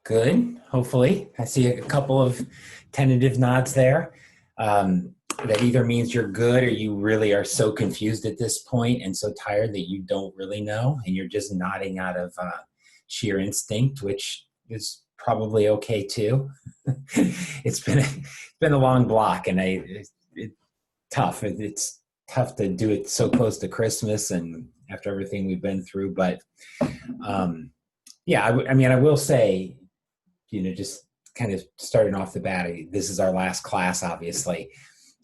Good, hopefully. I see a couple of tentative nods there. That either means you're good or you really are so confused at this point and so tired that you don't really know, and you're just nodding out of sheer instinct, which is probably okay too. It's been a long block, and it's tough. It's tough to do it so close to Christmas and after everything we've been through. But yeah, I mean, I will say, just kind of starting off the bat, this is our last class, obviously.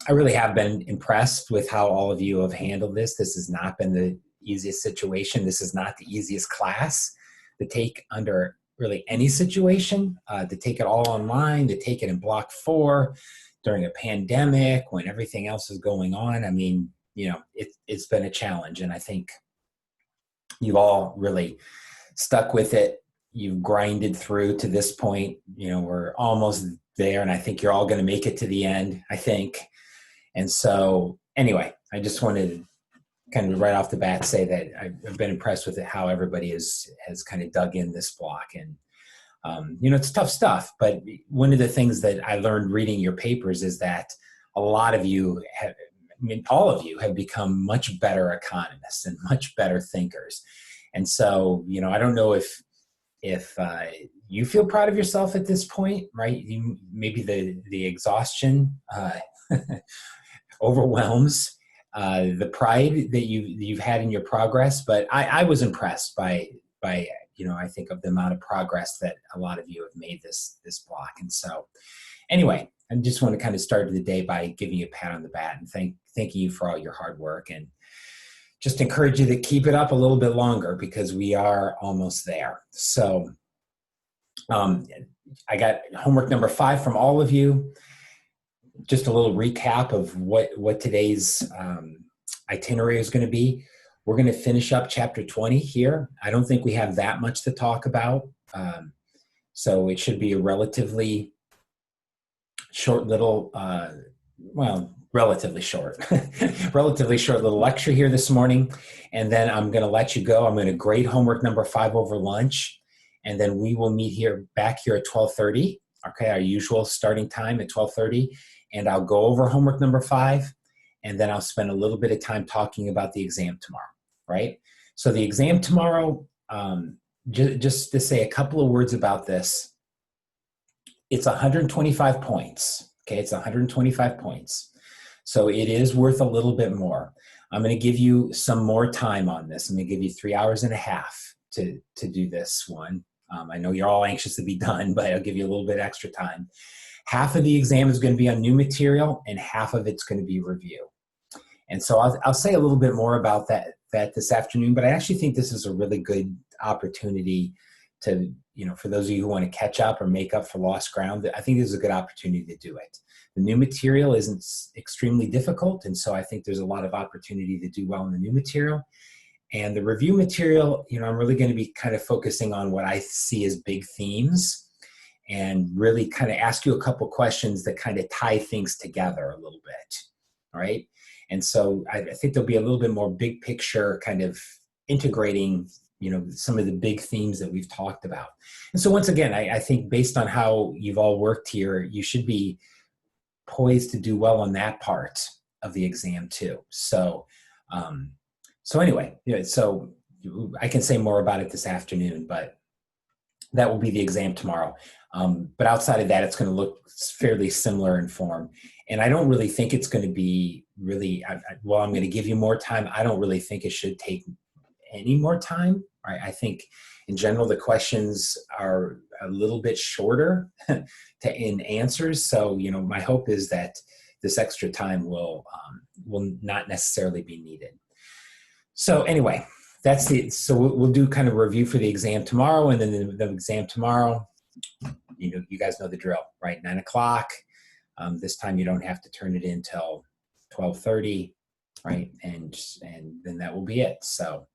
I really have been impressed with how all of you have handled this. This has not been the easiest situation. This is not the easiest class to take under really any situation, to take it all online, to take it in block 4 during a pandemic when everything else is going on. I mean, it's been a challenge, and I think you've all really stuck with it. You've grinded through to this point. We're almost there, and I think you're all going to make it to the end, I think. And so anyway, I just wanted to kind of right off the bat say that I've been impressed with it, how everybody has kind of dug in this block. And, it's tough stuff. But one of the things that I learned reading your papers is that a lot of you all of you have become much better economists and much better thinkers. And so, I don't know if you feel proud of yourself at this point, right? Maybe the exhaustion overwhelms the pride that you've had in your progress. But I was impressed by I think of the amount of progress that a lot of you have made this block. And so anyway, I just want to kind of start the day by giving you a pat on the back and thanking you for all your hard work, and just encourage you to keep it up a little bit longer because we are almost there. So I got homework number 5 from all of you. Just a little recap of what today's itinerary is going to be. We're going to finish up chapter 20 here. I don't think we have that much to talk about. So it should be a relatively short little, relatively short little lecture here this morning. And then I'm going to let you go. I'm going to grade homework number 5 over lunch. And then we will meet back here at 12:30. Okay, our usual starting time at 12:30. And I'll go over homework number 5. And then I'll spend a little bit of time talking about the exam tomorrow, right? So the exam tomorrow, just to say a couple of words about this, it's 125 points, okay? It's 125 points. So it is worth a little bit more. I'm going to give you some more time on this. I'm going to give you 3 hours and a half to do this one. I know you're all anxious to be done, but I'll give you a little bit extra time. Half of the exam is going to be on new material, and half of it's going to be review. And so I'll say a little bit more about that this afternoon, but I actually think this is a really good opportunity to, for those of you who want to catch up or make up for lost ground. I think this is a good opportunity to do it. The new material isn't extremely difficult, and so I think there's a lot of opportunity to do well in the new material. And the review material, I'm really going to be kind of focusing on what I see as big themes, and really kind of ask you a couple questions that kind of tie things together a little bit, all right? And so I think there'll be a little bit more big picture kind of integrating, some of the big themes that we've talked about. And so once again, I think based on how you've all worked here, you should be poised to do well on that part of the exam too. So anyway, so I can say more about it this afternoon, but that will be the exam tomorrow. But outside of that, it's going to look fairly similar in form. And I don't really think it's going to be really, I'm going to give you more time. I don't really think it should take any more time, right? I think in general, the questions are a little bit shorter in answers. So, my hope is that this extra time will not necessarily be needed. So anyway, so we'll do kind of a review for the exam tomorrow, and then the exam tomorrow, you guys know the drill, right? 9 o'clock. This time you don't have to turn it in till 12:30, right? And then that will be it. So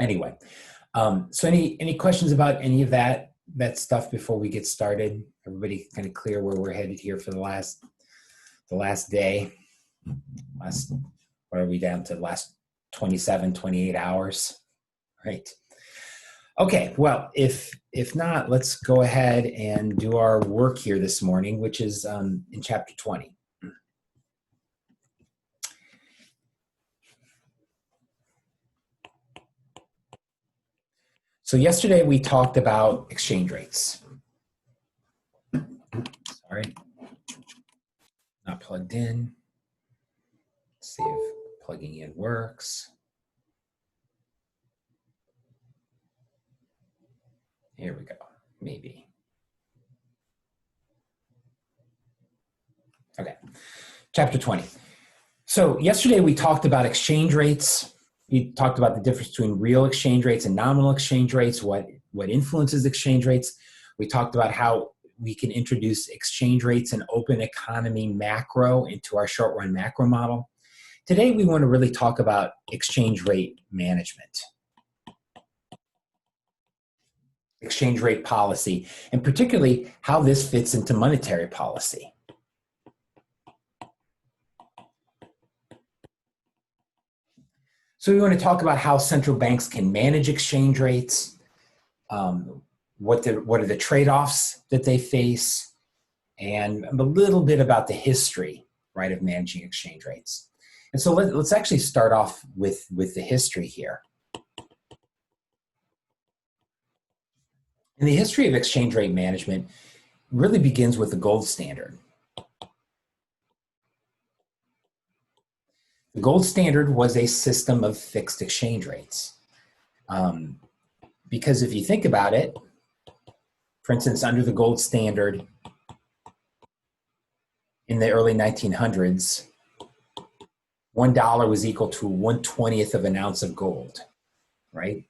anyway, so any questions about any of that stuff before we get started? Everybody kind of clear where we're headed here for the last day? What are we down to? The last 27, 28 hours, right? Okay, well, if not, let's go ahead and do our work here this morning, which is in chapter 20. So yesterday we talked about exchange rates. Sorry, not plugged in. Let's see if plugging in works. Here we go, maybe. Okay, chapter 20. So yesterday we talked about exchange rates. We talked about the difference between real exchange rates and nominal exchange rates, what influences exchange rates. We talked about how we can introduce exchange rates and open economy macro into our short run macro model. Today we want to really talk about exchange rate management, exchange rate policy, and particularly how this fits into monetary policy. So we want to talk about how central banks can manage exchange rates, what are the trade-offs that they face, and a little bit about the history, right, of managing exchange rates. And so let's actually start off with the history here. And the history of exchange rate management really begins with the gold standard. The gold standard was a system of fixed exchange rates. Because if you think about it, for instance, under the gold standard in the early 1900s, $1 was equal to 1/20th of an ounce of gold, right?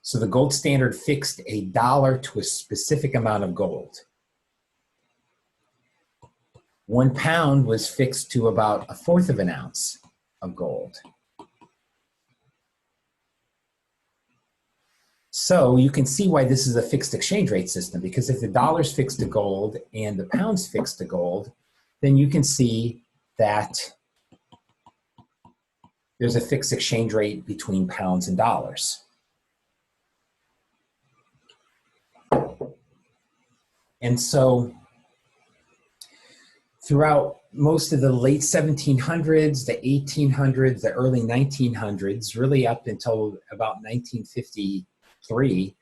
So the gold standard fixed $1 to a specific amount of gold. 1 pound was fixed to about 1/4 of an ounce of gold. So you can see why this is a fixed exchange rate system, because if the dollar's fixed to gold and the pound's fixed to gold, then you can see that there's a fixed exchange rate between pounds and dollars. And so throughout most of the late 1700s, the 1800s, the early 1900s, really up until about 1953,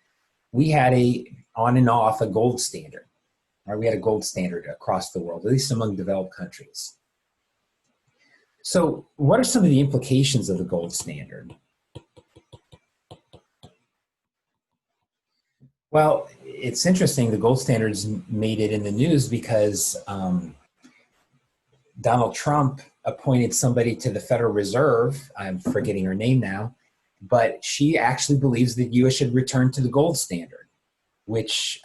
we had on and off a gold standard. Right? We had a gold standard across the world, at least among developed countries. So what are some of the implications of the gold standard? Well, it's interesting. The gold standards made it in the news because Donald Trump appointed somebody to the Federal Reserve. I'm forgetting her name now, but she actually believes that U.S. should return to the gold standard, which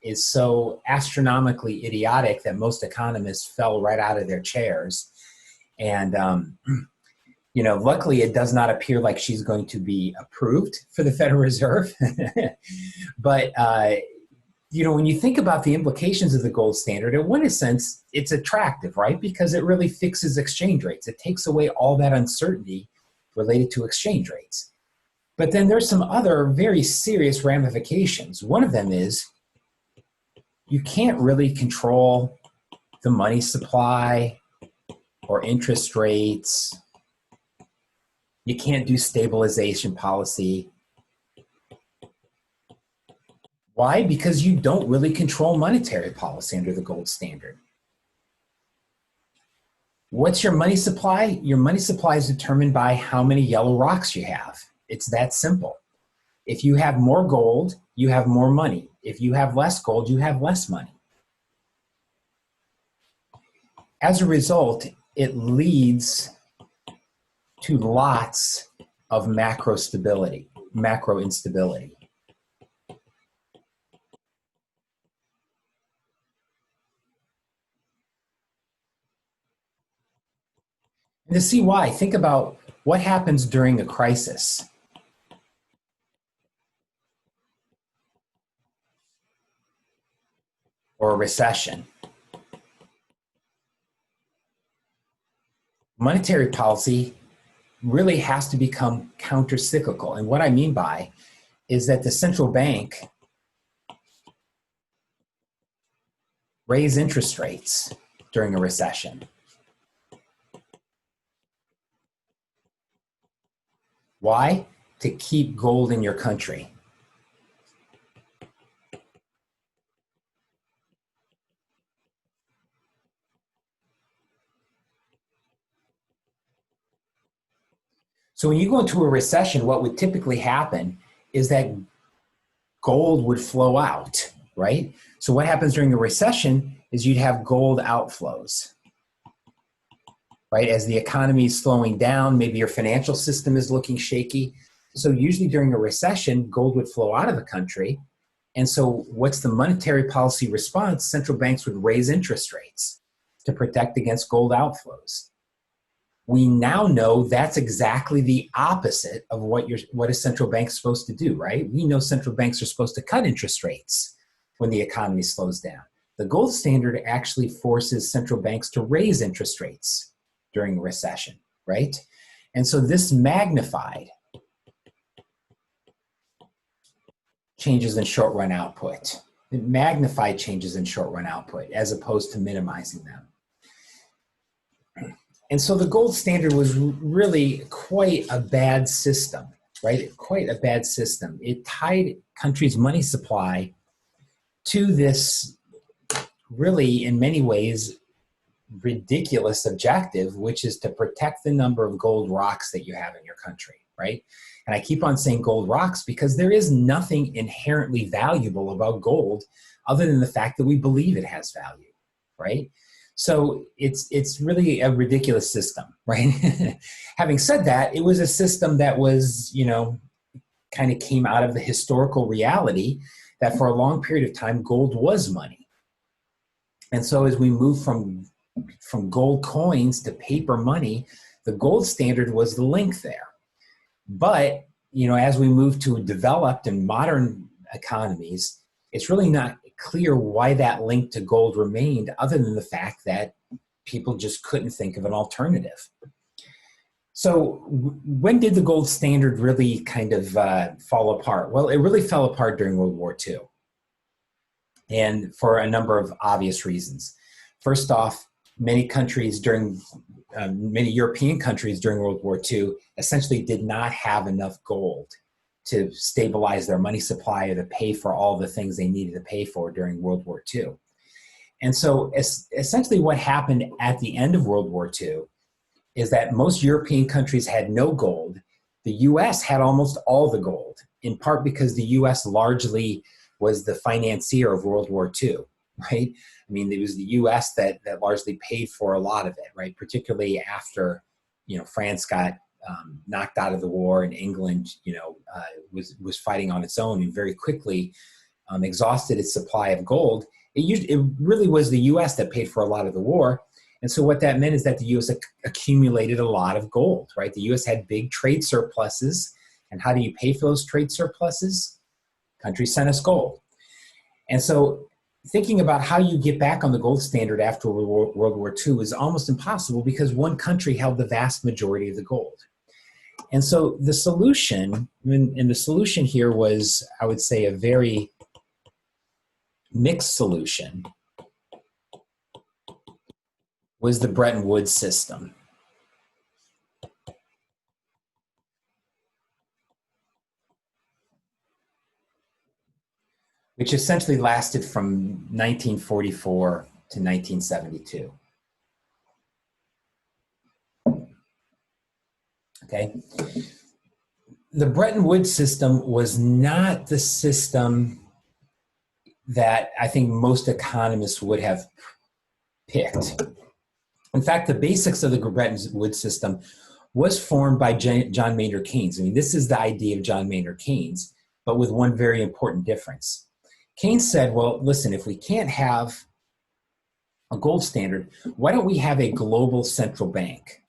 is so astronomically idiotic that most economists fell right out of their chairs. And luckily it does not appear like she's going to be approved for the Federal Reserve. But, when you think about the implications of the gold standard, in one sense, it's attractive, right? Because it really fixes exchange rates. It takes away all that uncertainty related to exchange rates. But then there's some other very serious ramifications. One of them is you can't really control the money supply or interest rates. You can't do stabilization policy. Why? Because you don't really control monetary policy under the gold standard. What's your money supply? Your money supply is determined by how many yellow rocks you have. It's that simple. If you have more gold, you have more money. If you have less gold, you have less money. As a result, it leads to lots of macro instability. And to see why, think about what happens during a crisis. Or a recession. Monetary policy really has to become counter-cyclical. And what I mean by is that the central bank raise interest rates during a recession. Why? To keep gold in your country. So when you go into a recession, what would typically happen is that gold would flow out, right? So what happens during a recession is you'd have gold outflows, right? As the economy is slowing down, maybe your financial system is looking shaky. So usually during a recession, gold would flow out of the country. And so what's the monetary policy response? Central banks would raise interest rates to protect against gold outflows. We now know that's exactly the opposite of what a central bank is supposed to do, right? We know central banks are supposed to cut interest rates when the economy slows down. The gold standard actually forces central banks to raise interest rates during a recession, right? And so this magnified changes in short-run output. It magnified changes in short-run output as opposed to minimizing them. And so the gold standard was really quite a bad system, right? Quite a bad system. It tied countries' money supply to this really, in many ways, ridiculous objective, which is to protect the number of gold rocks that you have in your country, right? And I keep on saying gold rocks because there is nothing inherently valuable about gold other than the fact that we believe it has value, right? So it's really a ridiculous system, right? Having said that, it was a system that was, kind of came out of the historical reality that for a long period of time, gold was money. And so as we move from gold coins to paper money, the gold standard was the link there. But, as we move to developed and modern economies, it's really not clear why that link to gold remained other than the fact that people just couldn't think of an alternative. So when did the gold standard really kind of fall apart? Well, it really fell apart during World War II, and for a number of obvious reasons. First off, many European countries during World War II essentially did not have enough gold to stabilize their money supply or to pay for all the things they needed to pay for during World War II. And so essentially what happened at the end of World War II is that most European countries had no gold. The US had almost all the gold, in part because the US largely was the financier of World War II, right? I mean, it was the US that largely paid for a lot of it, right? Particularly after, France got knocked out of the war and England, was fighting on its own and very quickly exhausted its supply of gold. It really was the U.S. that paid for a lot of the war. And so what that meant is that the U.S. accumulated a lot of gold, right? The U.S. had big trade surpluses. And how do you pay for those trade surpluses? Countries sent us gold. And so thinking about how you get back on the gold standard after World War II is almost impossible because one country held the vast majority of the gold. And so the solution, and the solution here was, I would say, a very mixed solution, was the Bretton Woods system. Which essentially lasted from 1944 to 1972. Okay. The Bretton Woods system was not the system that I think most economists would have picked. In fact, the basics of the Bretton Woods system was formed by John Maynard Keynes. I mean, this is the idea of John Maynard Keynes, but with one very important difference. Keynes said, well, listen, if we can't have a gold standard, why don't we have a global central bank?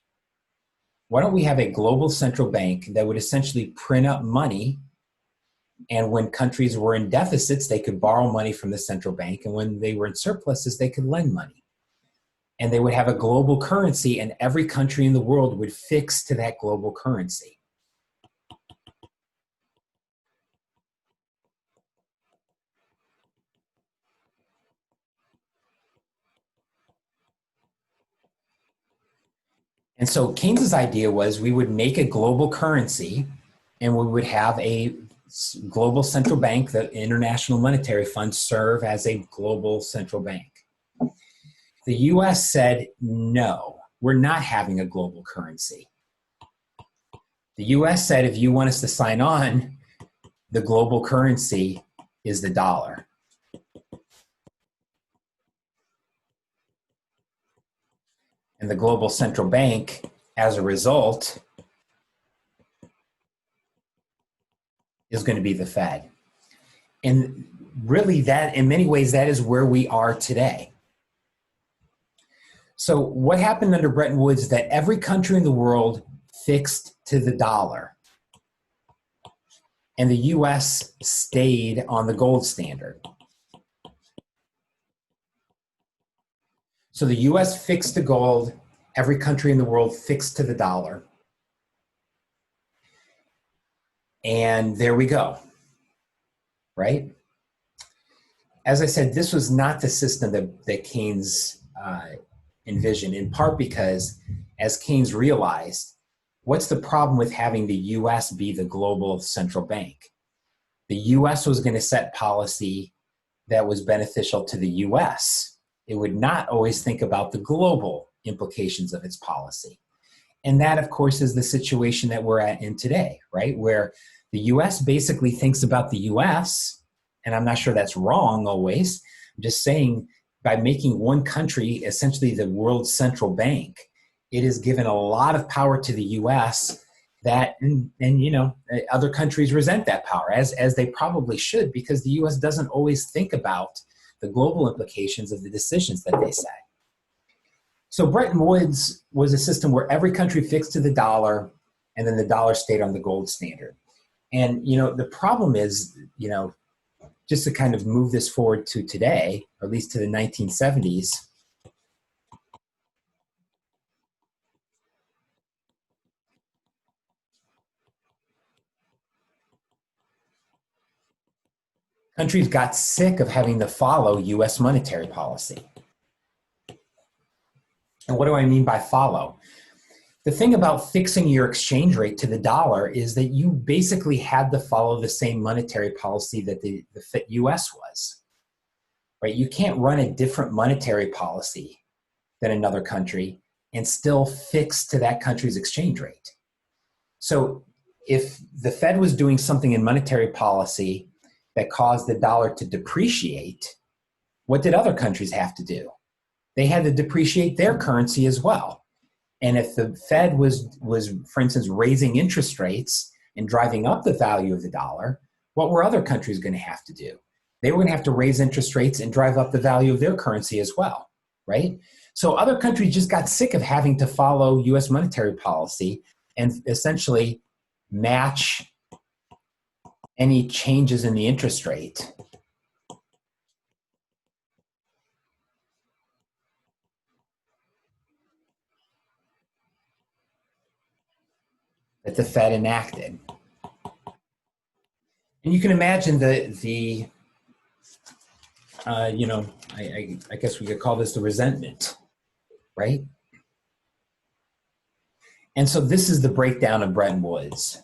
Why don't we have a global central bank that would essentially print up money, and when countries were in deficits, they could borrow money from the central bank, and when they were in surpluses, they could lend money. And they would have a global currency, and every country in the world would fix to that global currency. And so Keynes's idea was we would make a global currency and we would have a global central bank, the International Monetary Fund, serve as a global central bank. The US said, no, we're not having a global currency. The US said, if you want us to sign on, the global currency is the dollar. And the global central bank, as a result, is going to be the Fed. And really that, in many ways, that is where we are today. So what happened under Bretton Woods is that every country in the world fixed to the dollar. And the US stayed on the gold standard. So the US fixed to gold, every country in the world fixed to the dollar. And there we go, right? As I said, this was not the system that Keynes envisioned, in part because, as Keynes realized, what's the problem with having the US be the global central bank? The US was going to set policy that was beneficial to the US. It would not always think about the global implications of its policy. And that, of course, is the situation that we're at in today, right? Where the US basically thinks about the US, and I'm not sure that's wrong always. I'm just saying, by making one country essentially the world's central bank, it has given a lot of power to the US that, and you know, other countries resent that power, as they probably should, because the US doesn't always think about the global implications of the decisions that they say. So Bretton Woods was a system where every country fixed to the dollar, and then the dollar stayed on the gold standard. And, you know, the problem is, you know, just to kind of move this forward to today, or at least to the 1970s, countries got sick of having to follow US monetary policy. And what do I mean by follow? The thing about fixing your exchange rate to the dollar is that you basically had to follow the same monetary policy that the US was, right? You can't run a different monetary policy than another country and still fix to that country's exchange rate. So if the Fed was doing something in monetary policy that caused the dollar to depreciate, what did other countries have to do? They had to depreciate their currency as well. And if the Fed was, for instance, raising interest rates and driving up the value of the dollar, what were other countries going to have to do? They were going to have to raise interest rates and drive up the value of their currency as well, right? So other countries just got sick of having to follow US monetary policy and essentially match any changes in the interest rate. That the Fed enacted. And you can imagine you know, I guess we could call this the resentment, right? And so this is the breakdown of Bretton Woods.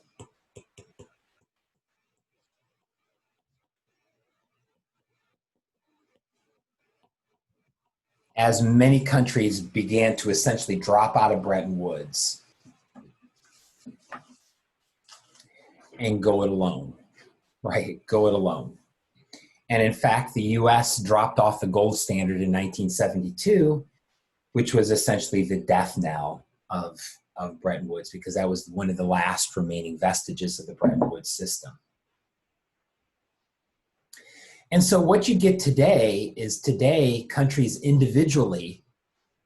As many countries began to essentially drop out of Bretton Woods and go it alone, right? Go it alone. And in fact, the US dropped off the gold standard in 1972, which was essentially the death knell of Bretton Woods, because that was one of the last remaining vestiges of the Bretton Woods system. And so what you get today is countries individually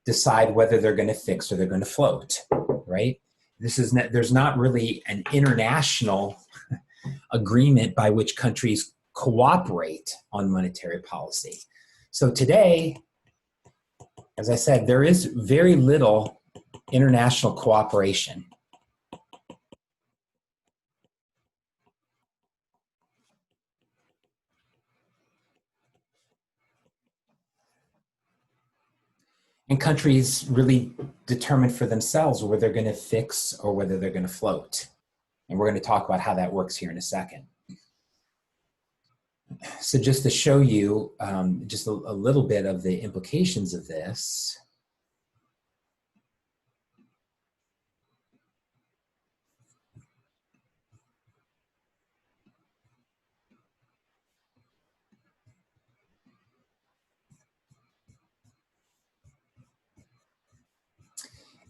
decide whether they're going to fix or they're going to float, right? There's not really an international agreement by which countries cooperate on monetary policy. So today, as I said, there is very little international cooperation. And countries really determine for themselves whether they're going to fix or whether they're going to float. And we're going to talk about how that works here in a second. So just to show you just a little bit of the implications of this.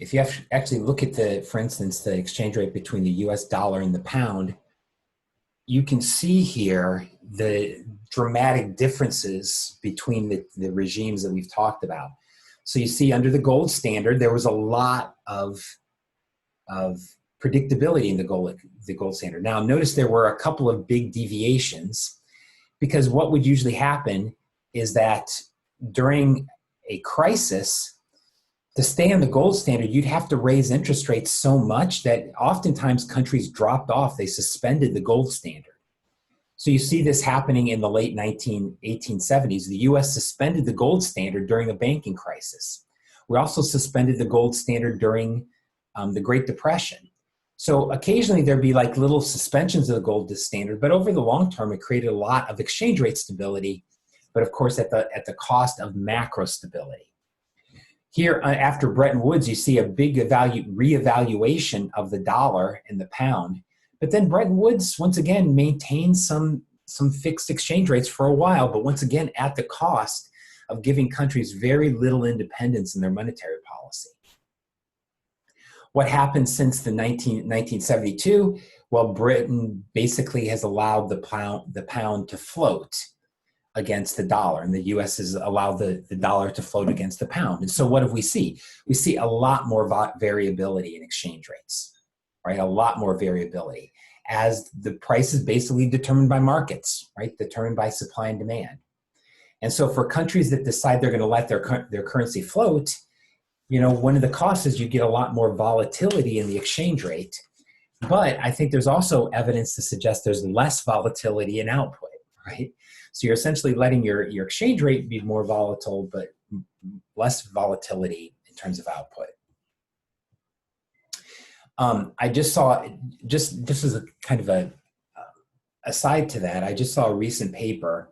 If you actually look at for instance, the exchange rate between the US dollar and the pound, you can see here the dramatic differences between the regimes that we've talked about. So you see under the gold standard, there was a lot of predictability in the gold standard. Now notice there were a couple of big deviations, because what would usually happen is that during a crisis, to stay on the gold standard, you'd have to raise interest rates so much that oftentimes countries dropped off. They suspended the gold standard. So you see this happening in the late 1870s. The US suspended the gold standard during a banking crisis. We also suspended the gold standard during the Great Depression. So occasionally there'd be like little suspensions of the gold standard, but over the long term, it created a lot of exchange rate stability, but of course at the cost of macro stability. Here, after Bretton Woods, you see a big reevaluation of the dollar and the pound. But then Bretton Woods, once again, maintained some fixed exchange rates for a while, but once again, at the cost of giving countries very little independence in their monetary policy. What happened since the 1972? Well, Britain basically has allowed the pound to float against the dollar, and the US has allowed the dollar to float against the pound. And so what do we see? We see a lot more variability in exchange rates, right? A lot more variability, as the price is basically determined by markets, right? Determined by supply and demand. And so for countries that decide they're going to let their currency float, you know, one of the costs is you get a lot more volatility in the exchange rate. But I think there's also evidence to suggest there's less volatility in output, right? So you're essentially letting your exchange rate be more volatile, but less volatility in terms of output. I just saw, this is a kind of a aside to that, I just saw a recent paper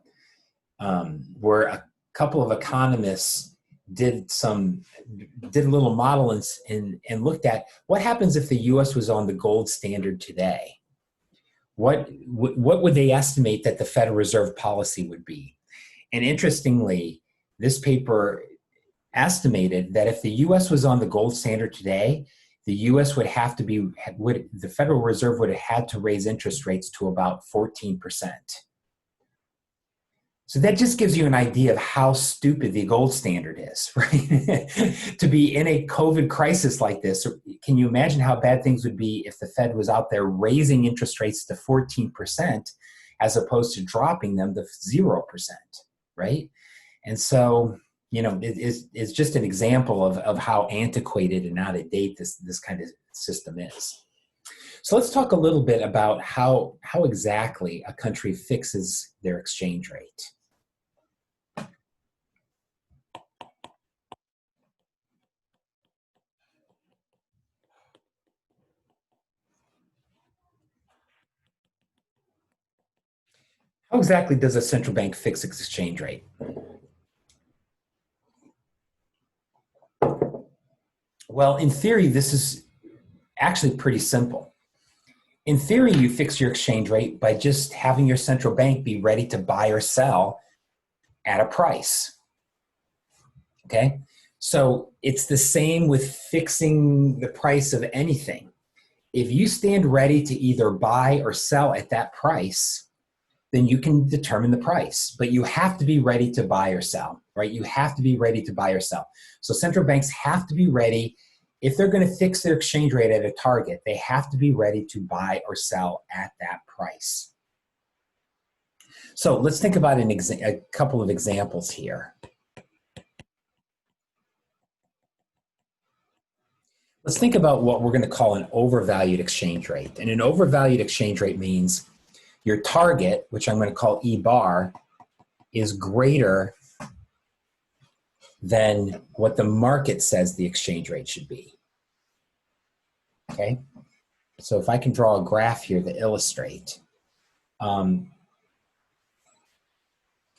where a couple of economists did a little model and looked at what happens if the US was on the gold standard today. What would they estimate that the Federal Reserve policy would be? And interestingly, this paper estimated that if the US was on the gold standard today, the US would have to be, the Federal Reserve would have had to raise interest rates to about 14%. So that just gives you an idea of how stupid the gold standard is, right? To be in a COVID crisis like this, can you imagine how bad things would be if the Fed was out there raising interest rates to 14% as opposed to dropping them to 0%, right? And so, you know, it's just an example of how antiquated and out of date this kind of system is. So let's talk a little bit about how exactly a country fixes their exchange rate. How exactly does a central bank fix its exchange rate? Well, in theory, this is actually pretty simple. In theory, you fix your exchange rate by just having your central bank be ready to buy or sell at a price. Okay? So it's the same with fixing the price of anything. If you stand ready to either buy or sell at that price, then you can determine the price. But you have to be ready to buy or sell, right? You have to be ready to buy or sell. So central banks have to be ready. If they're going to fix their exchange rate at a target, they have to be ready to buy or sell at that price. So let's think about a couple of examples here. Let's think about what we're going to call an overvalued exchange rate. And an overvalued exchange rate means your target, which I'm going to call E bar, is greater than what the market says the exchange rate should be. Okay, so if I can draw a graph here to illustrate,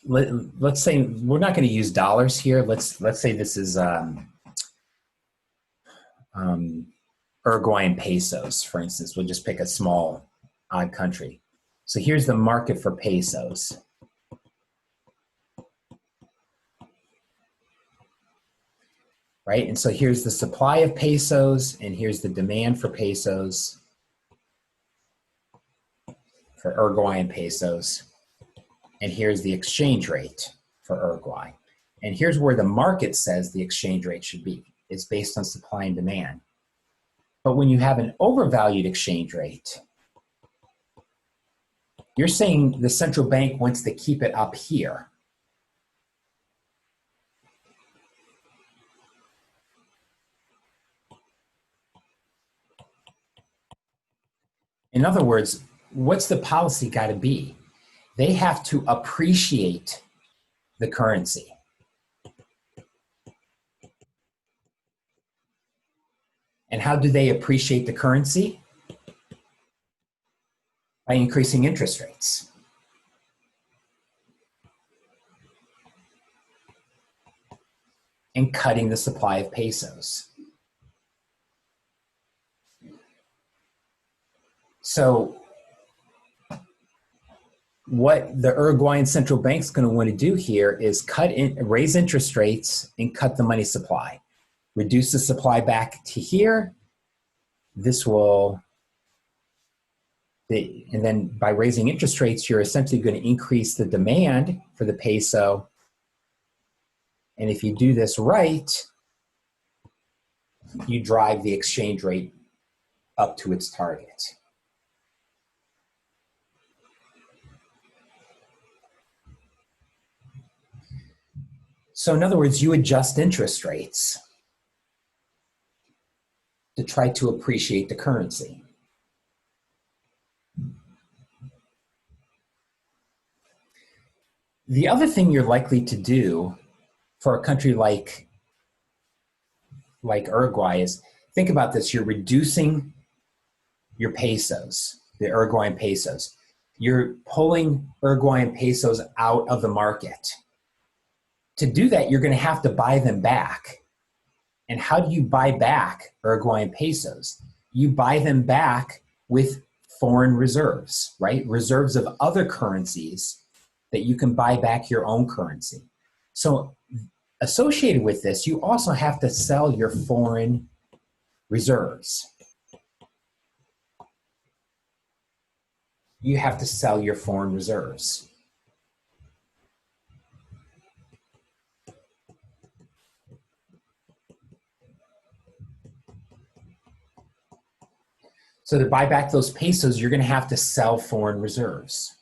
let's say we're not going to use dollars here. Let's say this is Uruguayan pesos, for instance. We'll just pick a small odd country. So here's the market for pesos. Right, and so here's the supply of pesos, and here's the demand for pesos, for Uruguayan pesos, and here's the exchange rate for Uruguay. And here's where the market says the exchange rate should be. It's based on supply and demand. But when you have an overvalued exchange rate, you're saying the central bank wants to keep it up here. In other words, what's the policy got to be? They have to appreciate the currency. And how do they appreciate the currency? By increasing interest rates. And cutting the supply of pesos. So what the Uruguayan central bank is going to want to do here is raise interest rates and cut the money supply. Reduce the supply back to here. This will, and then by raising interest rates, you're essentially going to increase the demand for the peso. And if you do this right, you drive the exchange rate up to its target. So in other words, you adjust interest rates to try to appreciate the currency. The other thing you're likely to do for a country like Uruguay is, think about this, you're reducing your pesos, the Uruguayan pesos. You're pulling Uruguayan pesos out of the market. To do that, you're going to have to buy them back. And how do you buy back Uruguayan pesos? You buy them back with foreign reserves, right? Reserves of other currencies that you can buy back your own currency. So associated with this, you also have to sell your foreign reserves. You have to sell your foreign reserves. So to buy back those pesos, you're going to have to sell foreign reserves.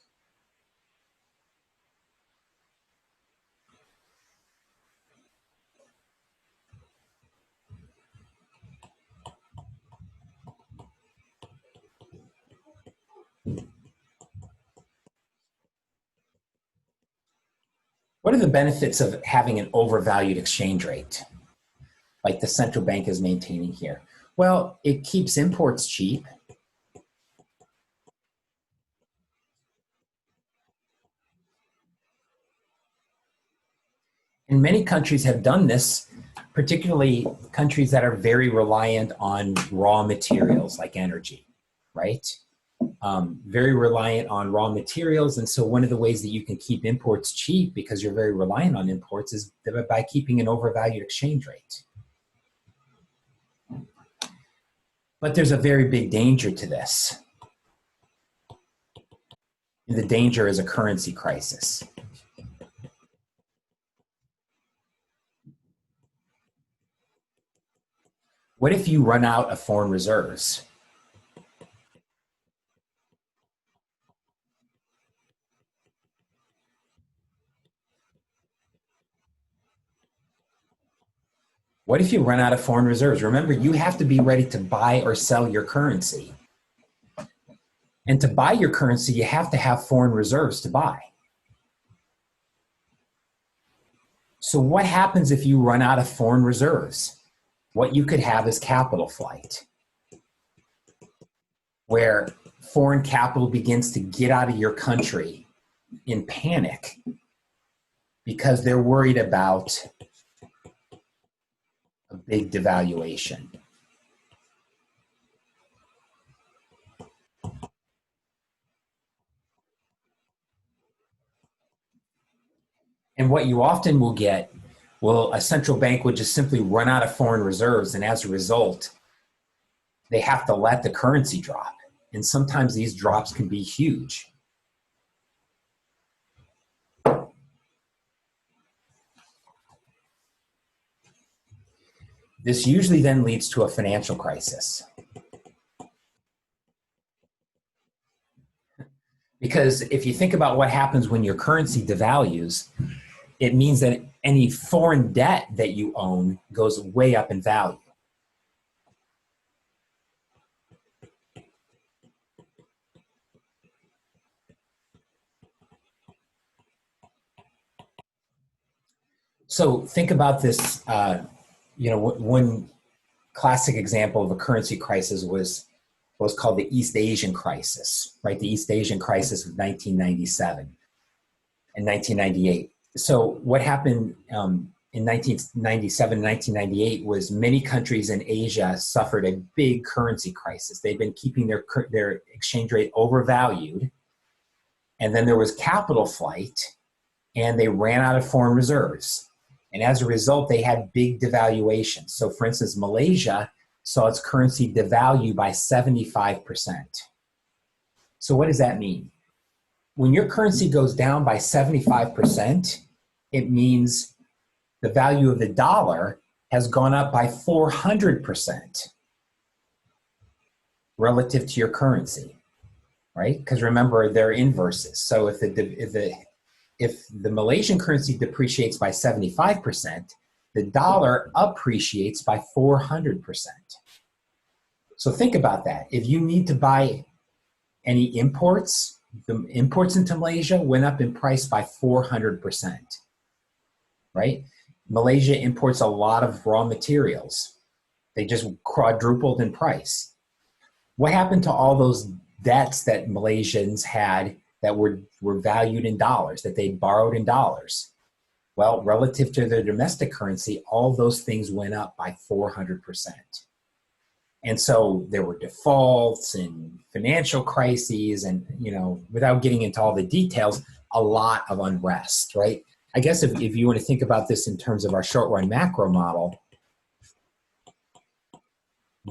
What are the benefits of having an overvalued exchange rate, like the central bank is maintaining here? Well, it keeps imports cheap. And many countries have done this, particularly countries that are very reliant on raw materials like energy, right? Very reliant on raw materials. And so one of the ways that you can keep imports cheap, because you're very reliant on imports, is by keeping an overvalued exchange rate. But there's a very big danger to this. And the danger is a currency crisis. What if you run out of foreign reserves? What if you run out of foreign reserves? Remember, you have to be ready to buy or sell your currency. And to buy your currency, you have to have foreign reserves to buy. So what happens if you run out of foreign reserves? What you could have is capital flight, where foreign capital begins to get out of your country in panic because they're worried about a big devaluation. And what you often will get, well, a central bank would just simply run out of foreign reserves, and as a result, they have to let the currency drop. And sometimes these drops can be huge. This usually then leads to a financial crisis. Because if you think about what happens when your currency devalues, it means that any foreign debt that you own goes way up in value. So think about this, one classic example of a currency crisis was what was called the East Asian crisis, right? The East Asian crisis of 1997 and 1998. So what happened in 1997 and 1998 was many countries in Asia suffered a big currency crisis. They'd been keeping their exchange rate overvalued, and then there was capital flight, and they ran out of foreign reserves. And as a result, they had big devaluations. So for instance, Malaysia saw its currency devalue by 75%. So what does that mean? When your currency goes down by 75%, it means the value of the dollar has gone up by 400% relative to your currency, right? Because remember, they're inverses. So if the Malaysian currency depreciates by 75%, the dollar appreciates by 400%. So think about that. If you need to buy any imports, the imports into Malaysia went up in price by 400%, right? Malaysia imports a lot of raw materials. They just quadrupled in price. What happened to all those debts that Malaysians had that were valued in dollars, that they borrowed in dollars? Well, relative to their domestic currency, all those things went up by 400%. And so there were defaults and financial crises and, without getting into all the details, a lot of unrest, right? I guess if you want to think about this in terms of our short run macro model,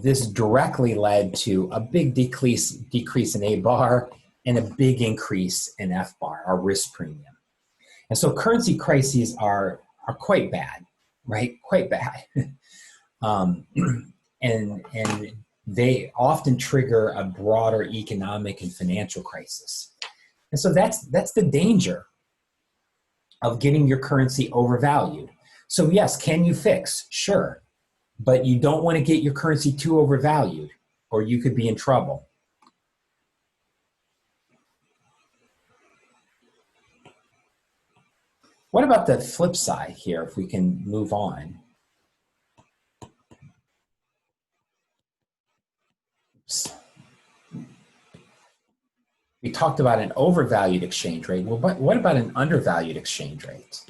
this directly led to a big decrease in A bar and a big increase in F bar, our risk premium. And so currency crises are quite bad, right? Quite bad. And they often trigger a broader economic and financial crisis. And so that's the danger of getting your currency overvalued. So yes, can you fix? Sure. But you don't want to get your currency too overvalued, or you could be in trouble. What about the flip side here, if we can move on? Oops. We talked about an overvalued exchange rate. Well, what about an undervalued exchange rate?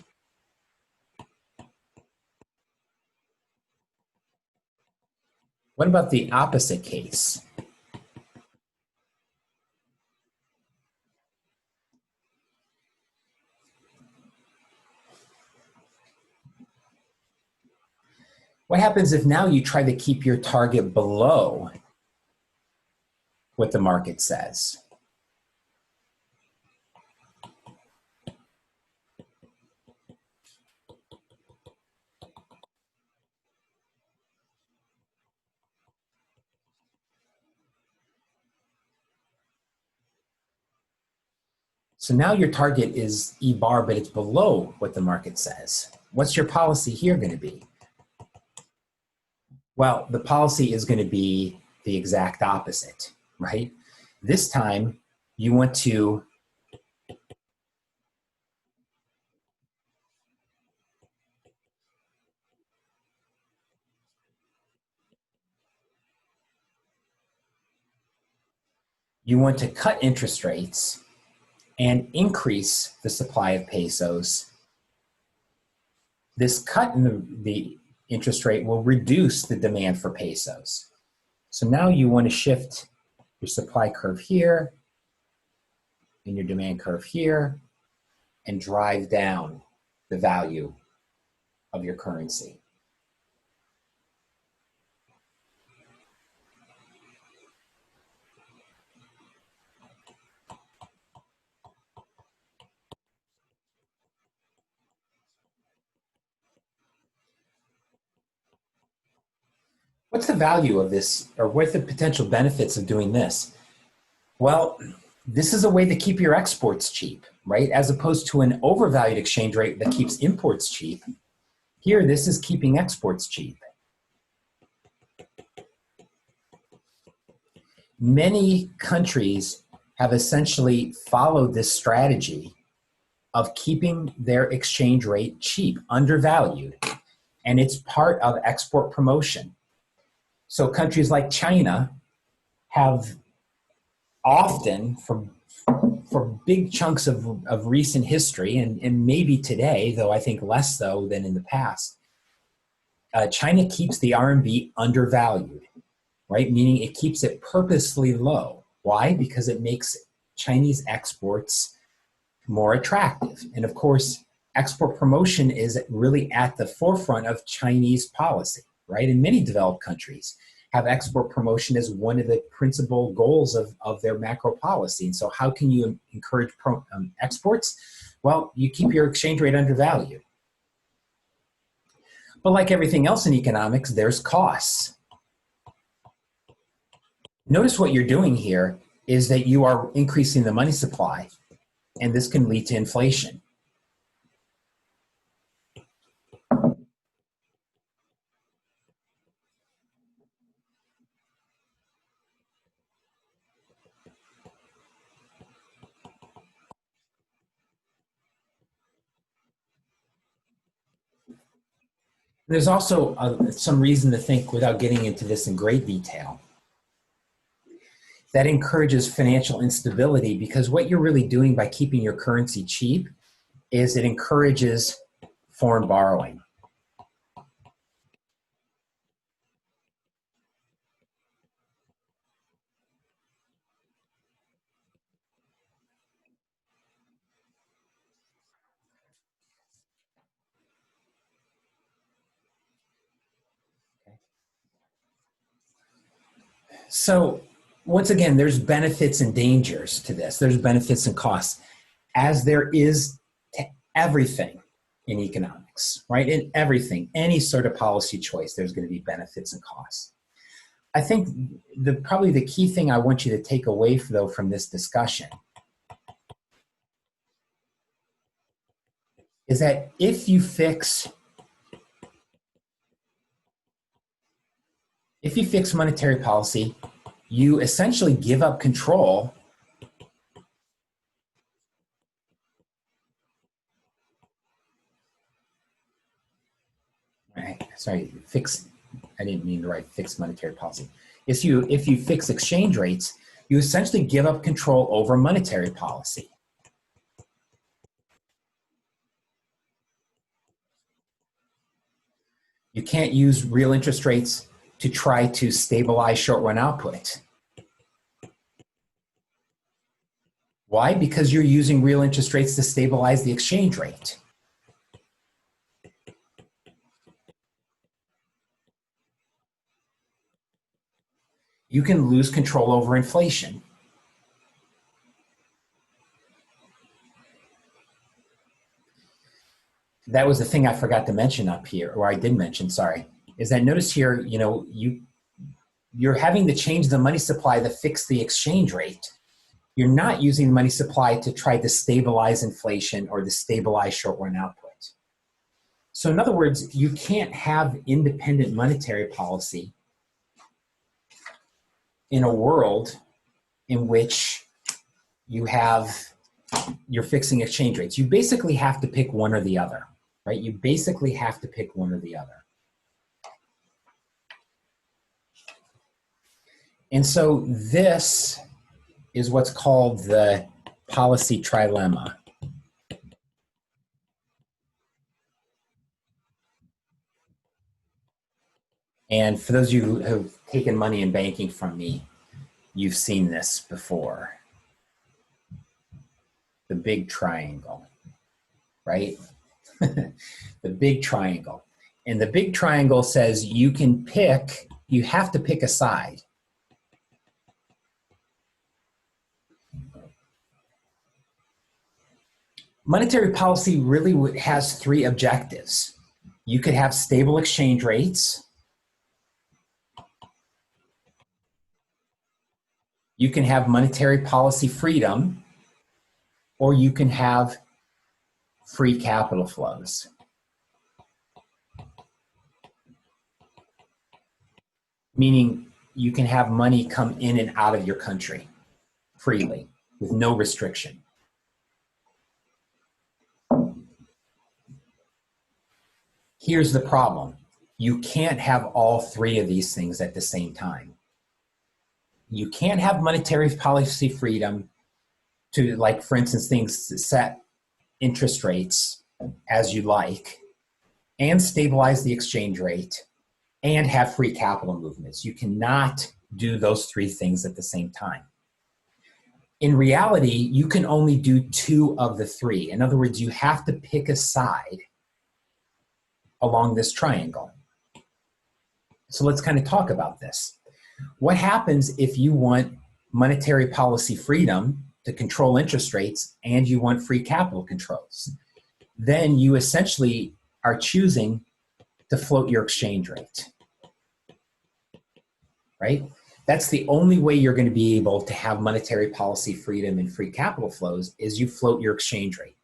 What about the opposite case? What happens if now you try to keep your target below what the market says? So now your target is E bar, but it's below what the market says. What's your policy here going to be? Well, the policy is going to be the exact opposite, right? This time you want to you want to cut interest rates and increase the supply of pesos. This cut in the interest rate will reduce the demand for pesos. So now you want to shift your supply curve here and your demand curve here and drive down the value of your currency. What's the value of this, or what are the potential benefits of doing this? Well, this is a way to keep your exports cheap, right? As opposed to an overvalued exchange rate that keeps imports cheap. Here, this is keeping exports cheap. Many countries have essentially followed this strategy of keeping their exchange rate cheap, undervalued, and it's part of export promotion. So countries like China have often, for big chunks of recent history, and maybe today, though I think less so than in the past, China keeps the RMB undervalued, right? Meaning it keeps it purposely low. Why? Because it makes Chinese exports more attractive. And of course, export promotion is really at the forefront of Chinese policy, right? And many developed countries have export promotion as one of the principal goals of their macro policy. And so how can you encourage exports? Well, you keep your exchange rate undervalued. But like everything else in economics, there's costs. Notice what you're doing here is that you are increasing the money supply, and this can lead to inflation. There's also some reason to think, without getting into this in great detail, that encourages financial instability, because what you're really doing by keeping your currency cheap is it encourages foreign borrowing. So once again, there's benefits and dangers to this. There's benefits and costs, as there is to everything in economics, right? In everything, any sort of policy choice, there's going to be benefits and costs. I think probably the key thing I want you to take away, though, from this discussion is that if you fix monetary policy, you essentially give up control I didn't mean to write fixed monetary policy. If you fix exchange rates, you essentially give up control over monetary policy. You can't use real interest rates to try to stabilize short-run output. Why? Because you're using real interest rates to stabilize the exchange rate. You can lose control over inflation. That was the thing I forgot to mention up here, or I did mention, sorry, is that notice here, you're having to change the money supply to fix the exchange rate. You're not using the money supply to try to stabilize inflation or to stabilize short-run output. So in other words, you can't have independent monetary policy in a world in which you're fixing exchange rates. You basically have to pick one or the other, right? You basically have to pick one or the other. And so this is what's called the policy trilemma. And for those of you who have taken money in banking from me, you've seen this before. The big triangle, right? The big triangle. And the big triangle says you have to pick a side. Monetary policy really has three objectives. You could have stable exchange rates. You can have monetary policy freedom, or you can have free capital flows. Meaning you can have money come in and out of your country freely with no restriction. Here's the problem. You can't have all three of these things at the same time. You can't have monetary policy freedom to, like, for instance, things to set interest rates as you like, and stabilize the exchange rate, and have free capital movements. You cannot do those three things at the same time. In reality, you can only do two of the three. In other words, you have to pick a side along this triangle. So let's kind of talk about this. What happens if you want monetary policy freedom to control interest rates and you want free capital controls? Then you essentially are choosing to float your exchange rate, right? That's the only way you're going to be able to have monetary policy freedom and free capital flows is you float your exchange rate,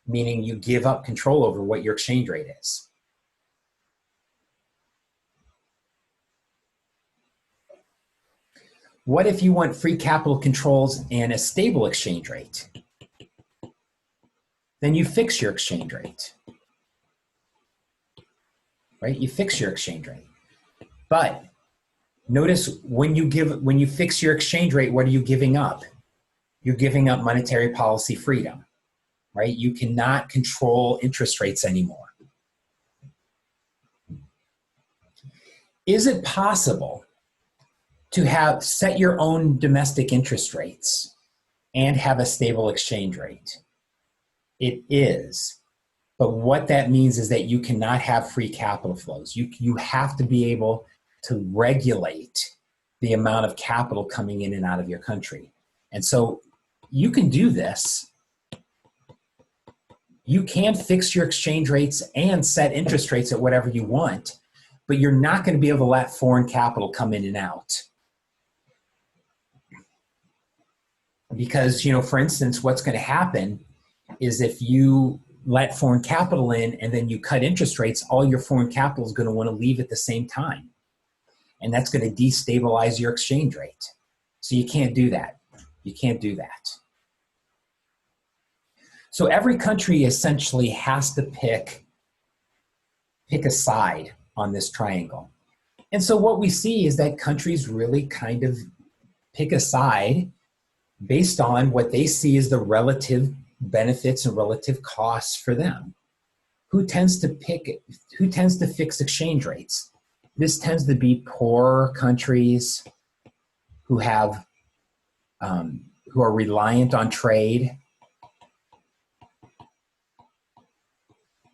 meaning you give up control over what your exchange rate is. What if you want free capital controls and a stable exchange rate? Then you fix your exchange rate, right? You fix your exchange rate. But notice when you fix your exchange rate, what are you giving up? You're giving up monetary policy freedom, right? You cannot control interest rates anymore. Is it possible to set your own domestic interest rates and have a stable exchange rate? It is. But what that means is that you cannot have free capital flows. You have to be able to regulate the amount of capital coming in and out of your country. And so you can do this. You can fix your exchange rates and set interest rates at whatever you want, but you're not going to be able to let foreign capital come in and out. Because, for instance, what's going to happen is if you let foreign capital in and then you cut interest rates, all your foreign capital is going to want to leave at the same time. And that's going to destabilize your exchange rate. So you can't do that. You can't do that. So every country essentially has to pick a side on this triangle. And so what we see is that countries really kind of pick a side based on what they see as the relative benefits and relative costs for them. Who tends to fix exchange rates? This tends to be poorer countries who are reliant on trade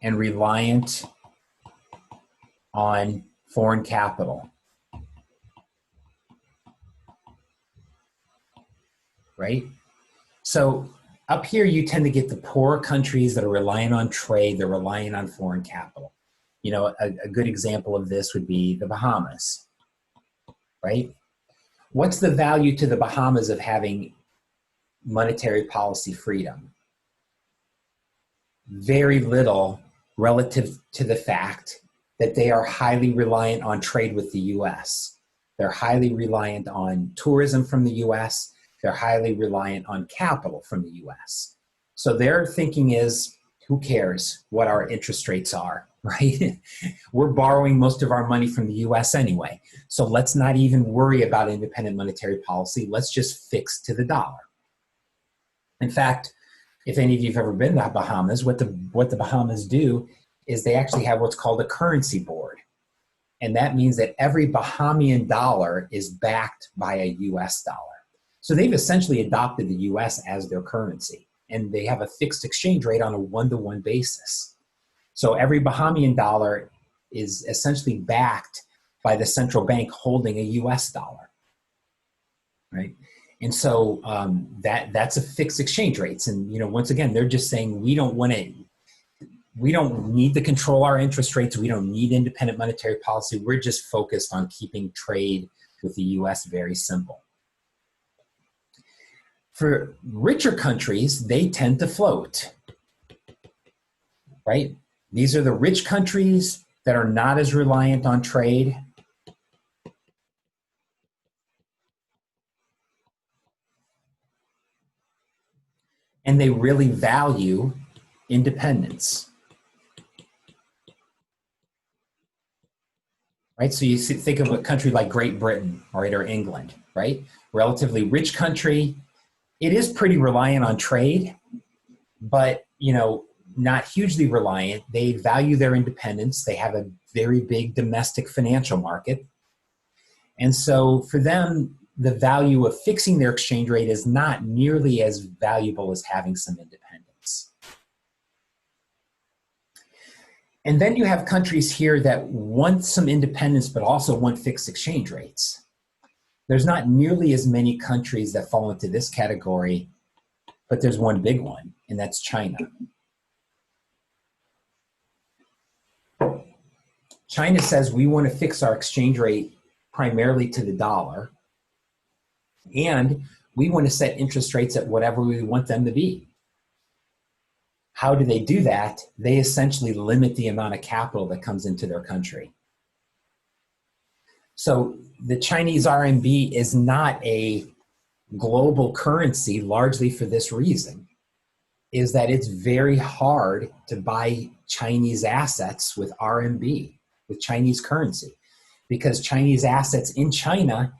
and reliant on foreign capital. Right? So up here, you tend to get the poorer countries that are relying on trade, they're relying on foreign capital. A good example of this would be the Bahamas, right? What's the value to the Bahamas of having monetary policy freedom? Very little relative to the fact that they are highly reliant on trade with the US. They're highly reliant on tourism from the US. They're highly reliant on capital from the US. So their thinking is, Who cares what our interest rates are, right? We're borrowing most of our money from the US anyway. So let's not even worry about independent monetary policy. Let's just fix to the dollar. In fact, if any of you have ever been to the Bahamas, what the Bahamas do is they actually have what's called a currency board. And that means that every Bahamian dollar is backed by a US dollar. So they've essentially adopted the US as their currency, and they have a fixed exchange rate on a one-to-one basis. So every Bahamian dollar is essentially backed by the central bank holding a US dollar, right? And so that's a fixed exchange rates. And, you know, once again, they're just saying we don't need to control our interest rates. We don't need independent monetary policy. We're just focused on keeping trade with the US very simple. For richer countries, they tend to float, right? These are the rich countries that are not as reliant on trade. And they really value independence. Right, so you think of a country like Great Britain, right, or England, right? Relatively rich country. It is pretty reliant on trade, but, you know, not hugely reliant. They value their independence. They have a very big domestic financial market. And so for them, the value of fixing their exchange rate is not nearly as valuable as having some independence. And then you have countries here that want some independence, but also want fixed exchange rates. There's not nearly as many countries that fall into this category, but there's one big one, and that's China. China says we want to fix our exchange rate primarily to the dollar, and we want to set interest rates at whatever we want them to be. How do they do that? They essentially limit the amount of capital that comes into their country. So the Chinese RMB is not a global currency largely for this reason, is that it's very hard to buy Chinese assets with RMB, with Chinese currency, because Chinese assets in China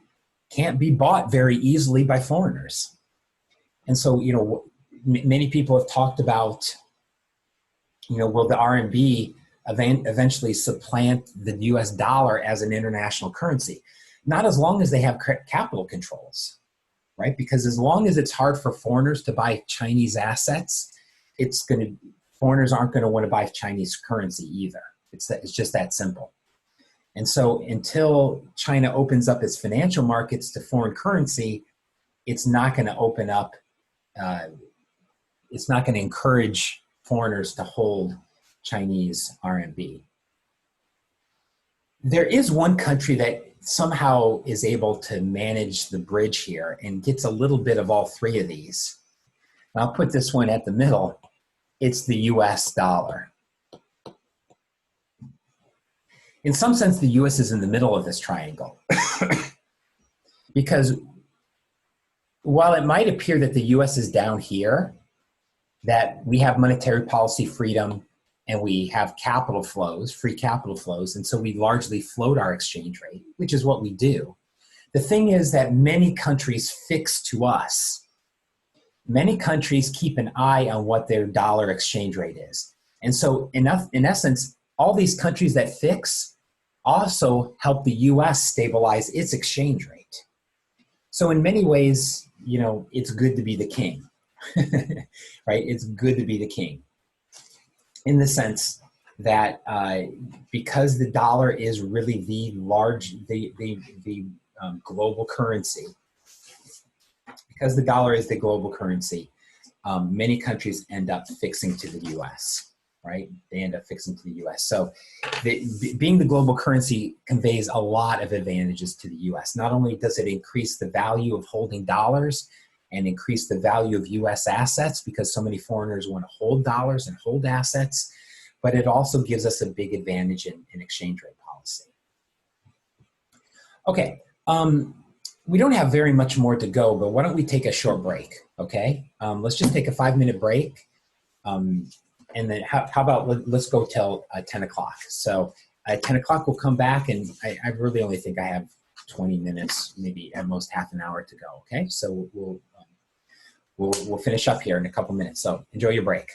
can't be bought very easily by foreigners. And so, you know, many people have talked about, you know, will the RMB eventually supplant the US dollar as an international currency? Not as long as they have capital controls, right? Because as long as it's hard for foreigners to buy Chinese assets, foreigners aren't going to want to buy Chinese currency either. It's just that simple. And so until China opens up its financial markets to foreign currency, it's not going to open up, it's not going to encourage foreigners to hold Chinese RMB. There is one country that somehow is able to manage the bridge here and gets a little bit of all three of these. And I'll put this one at the middle. It's the US dollar. In some sense, the US is in the middle of this triangle. Because while it might appear that the US is down here, that we have monetary policy freedom and we have capital flows, free capital flows, and so we largely float our exchange rate, which is what we do. The thing is that many countries fix to us. Many countries keep an eye on what their dollar exchange rate is. And so in essence, all these countries that fix also help the US stabilize its exchange rate. So in many ways, you know, it's good to be the king, right? It's good to be the king in the sense that because the dollar is really the global currency, because the dollar is the global currency, many countries end up fixing to the US, right? They end up fixing to the US. So being the global currency conveys a lot of advantages to the US. Not only does it increase the value of holding dollars and increase the value of US assets because so many foreigners want to hold dollars and hold assets, but it also gives us a big advantage in exchange rate policy. Okay, we don't have very much more to go, but why don't we take a short break, okay? Let's just take a 5-minute break. And then how about let's go till 10 o'clock. So at 10 o'clock we'll come back, and I really only think I have 20 minutes, maybe at most half an hour to go. Okay, so we'll finish up here in a couple minutes. So enjoy your break.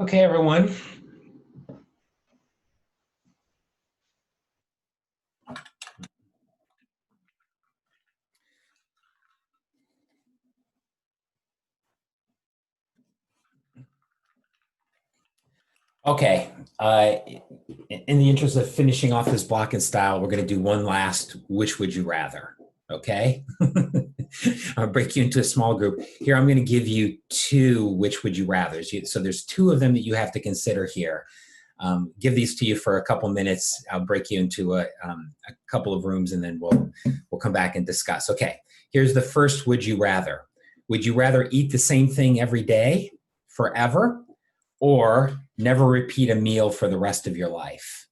Okay, everyone. Okay. In the interest of finishing off this block and style, we're going to do one last which would you rather. Okay. I'll break you into a small group. Here, I'm going to give you two which would you rather. So there's two of them that you have to consider here. Give these to you for a couple minutes. I'll break you into a couple of rooms and then we'll come back and discuss. Okay. Here's the first would you rather. Would you rather eat the same thing every day forever, or never repeat a meal for the rest of your life?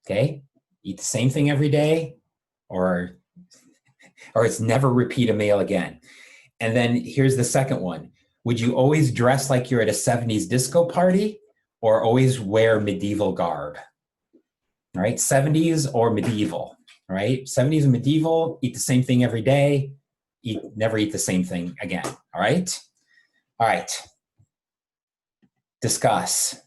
Okay. Eat the same thing every day, or it's never repeat a meal again. And then here's the second one. Would you always dress like you're at a 70s disco party, or always wear medieval garb? All right. 70s or medieval. All right. 70s and medieval, eat the same thing every day, never eat the same thing again. All right. All right. Discuss.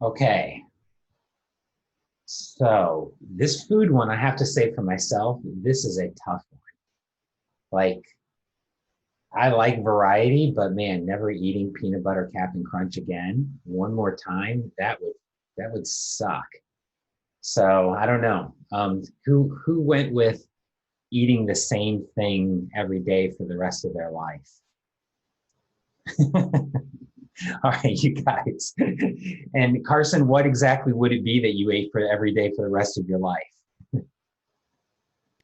Okay. So this food one, I have to say for myself, this is a tough one. Like, I like variety, but man, never eating peanut butter Captain Crunch again one more time, that would suck. So I don't know. Who went with eating the same thing every day for the rest of their life? All right, you guys. And Carson, what exactly would it be that you ate for every day for the rest of your life?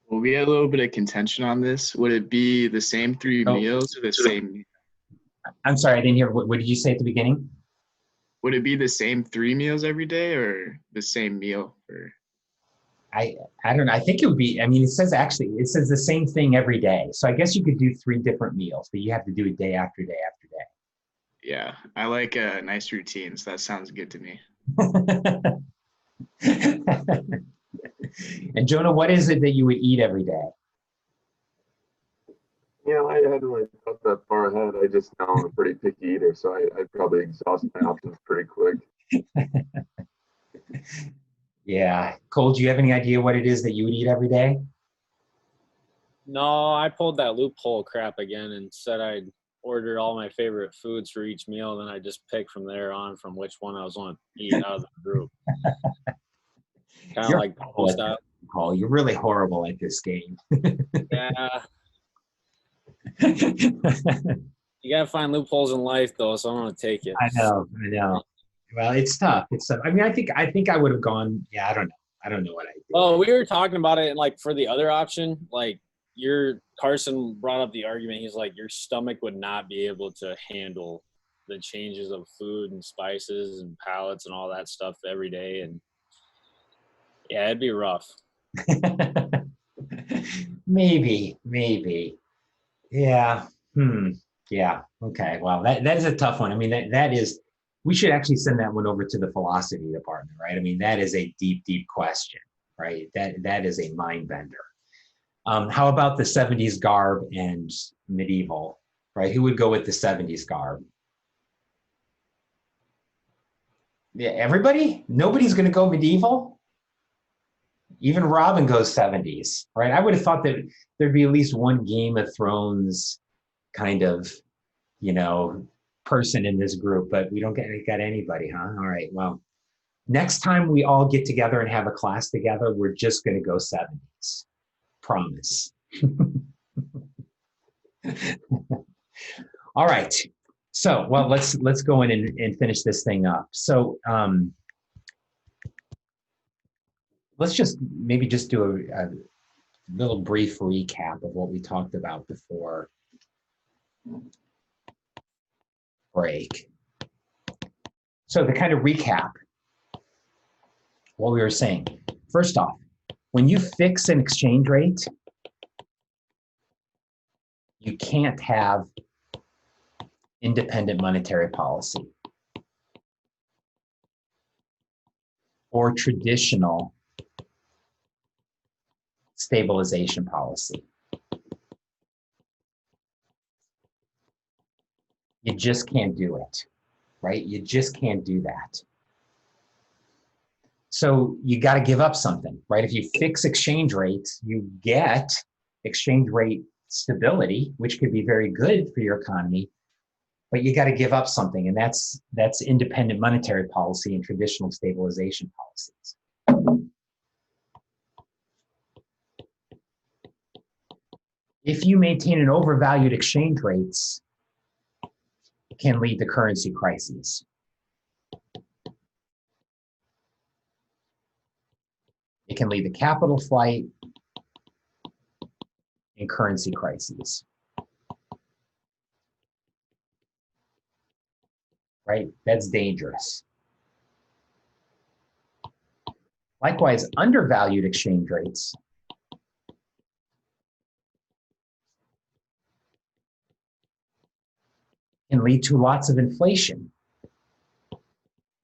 Well, we had a little bit of contention on this. Would it be the same three Oh, meals or the same? I'm sorry, I didn't hear. What did you say at the beginning? Would it be the same 3 meals every day or the same meal for? I I don't know. I think it would be. I mean, it says the same thing every day. So I guess you could do three different meals, but you have to do it day after day after Yeah, I like nice routines. That sounds good to me. day. And Jonah, what is it that you would eat every day? I hadn't really thought that far ahead. I just know I'm a pretty picky eater, so I'd probably exhaust my options pretty quick. Yeah, Cole, do you have any idea what it is that you would eat every day? No, I pulled that loophole crap again and said I'd ordered all my favorite foods for each meal. Then I just picked from there on from which one I was going to eat out of the group. Kind of You're like horrible at style. this, Cole. You're really horrible at this game. Yeah, you gotta find loopholes in life though, so I'm gonna take it. I know. Well, it's tough. It's tough. I mean, I think I would have gone. Yeah, I don't know. I don't know what I do. Oh, we were talking about it, and like for the other option, like your Carson brought up the argument. He's like, your stomach would not be able to handle the changes of food and spices and palates and all that stuff every day, and yeah, it'd be rough. Maybe. Yeah. Yeah. Okay. Well, that is a tough one. I mean, that is. We should actually send that one over to the philosophy department, right? I mean, that is a deep question, right? That is a mind bender. How about the 70s garb and medieval, right? Who would go with the 70s garb? Yeah, everybody? Nobody's going to go medieval? Even Robin goes 70s, right? I would have thought that there'd be at least one Game of Thrones kind of, person in this group, but we don't got anybody, huh? All right, well, next time we all get together and have a class together, we're just going to go 70s. Promise. All right. So, well, let's go in and finish this thing up. So, let's maybe just do a little brief recap of what we talked about before break. So, to kind of recap what we were saying, first off, when you fix an exchange rate, you can't have independent monetary policy or traditional stabilization policy. You just can't do it, right? You just can't do that. So you got to give up something, right? If you fix exchange rates, you get exchange rate stability, which could be very good for your economy, but you got to give up something, and that's independent monetary policy and traditional stabilization policies. If you maintain an overvalued exchange rates, it can lead to currency crises. It can lead to capital flight and currency crises. Right? That's dangerous. Likewise, undervalued exchange rates can lead to lots of inflation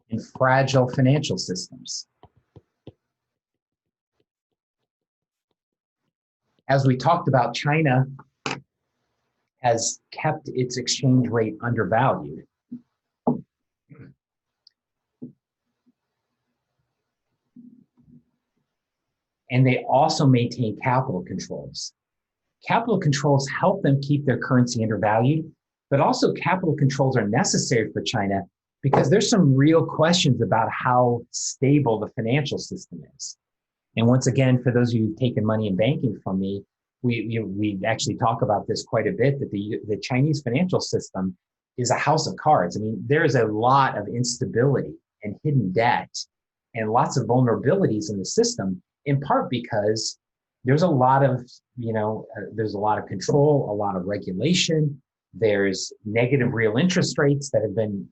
in fragile financial systems. As we talked about, China has kept its exchange rate undervalued. And they also maintain capital controls. Capital controls help them keep their currency undervalued, but also capital controls are necessary for China because there's some real questions about how stable the financial system is. And once again, for those of you who've taken money in banking from me, we actually talk about this quite a bit, that the Chinese financial system is a house of cards. I mean, there's a lot of instability and hidden debt and lots of vulnerabilities in the system, in part because there's a lot of, there's a lot of control, a lot of regulation. There's negative real interest rates that have been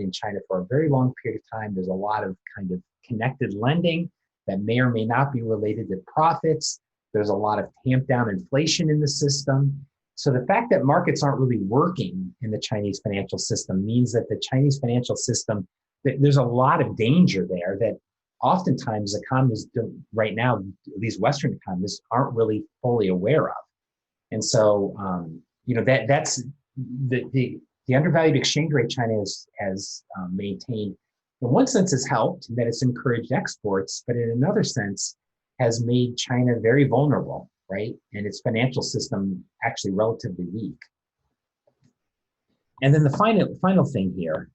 in China for a very long period of time. There's a lot of kind of connected lending that may or may not be related to profits. There's a lot of tamped down inflation in the system. So the fact that markets aren't really working in the Chinese financial system means that the Chinese financial system, there's a lot of danger there that oftentimes economists right now, at least Western economists, aren't really fully aware of. And so, that's the undervalued exchange rate China has maintained. In one sense, has helped in that it's encouraged exports, but in another sense, has made China very vulnerable, right? And its financial system actually relatively weak. And then the final thing here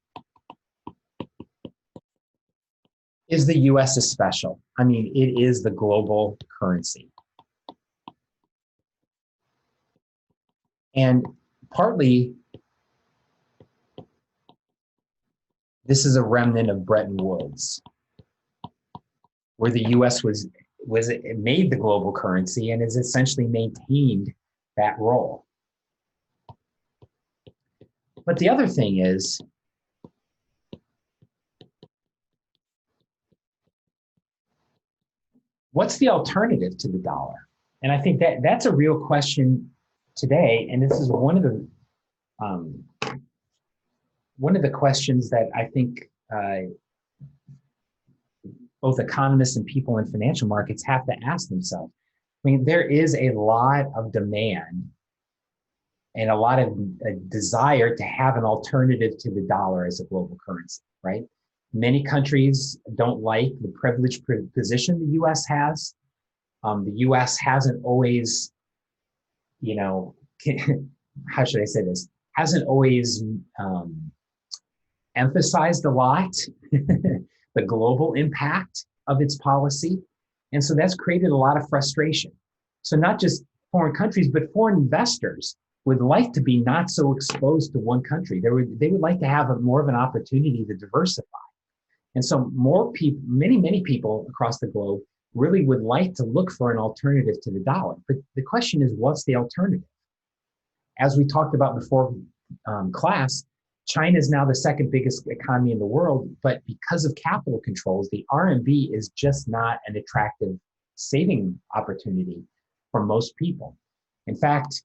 is the US is special. I mean, it is the global currency. And partly, this is a remnant of Bretton Woods, where the US made the global currency and has essentially maintained that role. But the other thing is, what's the alternative to the dollar? And I think that's a real question today. And this is one of the questions that I think both economists and people in financial markets have to ask themselves. I mean, there is a lot of demand and a lot of desire to have an alternative to the dollar as a global currency, right? Many countries don't like the privileged position the US has. The US hasn't always, how should I say this? Hasn't always emphasized a lot the global impact of its policy. And so that's created a lot of frustration. So not just foreign countries, but foreign investors would like to be not so exposed to one country. They would like to have more of an opportunity to diversify. And so many people across the globe really would like to look for an alternative to the dollar. But the question is, what's the alternative? As we talked about before class, China is now the second biggest economy in the world, but because of capital controls, the RMB is just not an attractive saving opportunity for most people. In fact,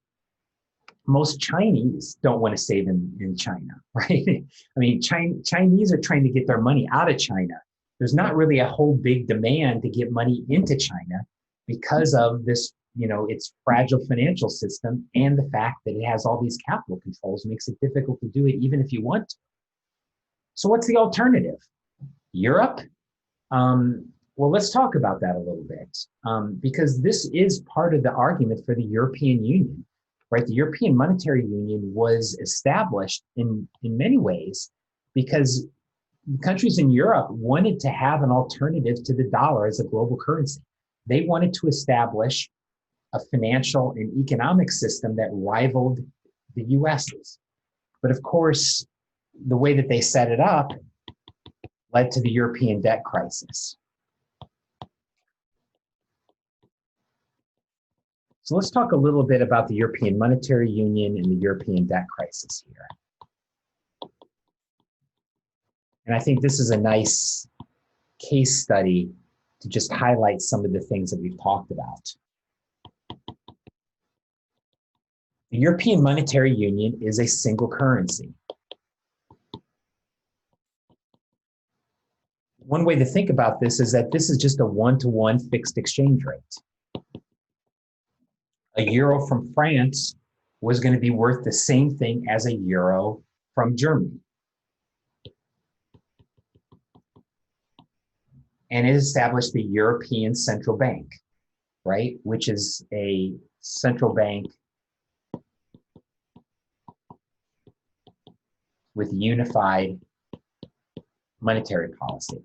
most Chinese don't want to save in China, right? I mean, Chinese are trying to get their money out of China. There's not really a whole big demand to get money into China because of this, its fragile financial system and the fact that it has all these capital controls makes it difficult to do it even if you want to. So what's the alternative? Europe? Well, let's talk about that a little bit because this is part of the argument for the European Union, right? The European Monetary Union was established in many ways because countries in Europe wanted to have an alternative to the dollar as a global currency. They wanted to establish a financial and economic system that rivaled the US's. But of course, the way that they set it up led to the European debt crisis. So let's talk a little bit about the European Monetary Union and the European debt crisis here. And I think this is a nice case study to just highlight some of the things that we've talked about. The European Monetary Union is a single currency. One way to think about this is that this is just a one-to-one fixed exchange rate. A euro from France was going to be worth the same thing as a euro from Germany. And it established the European Central Bank, right? Which is a central bank with unified monetary policy.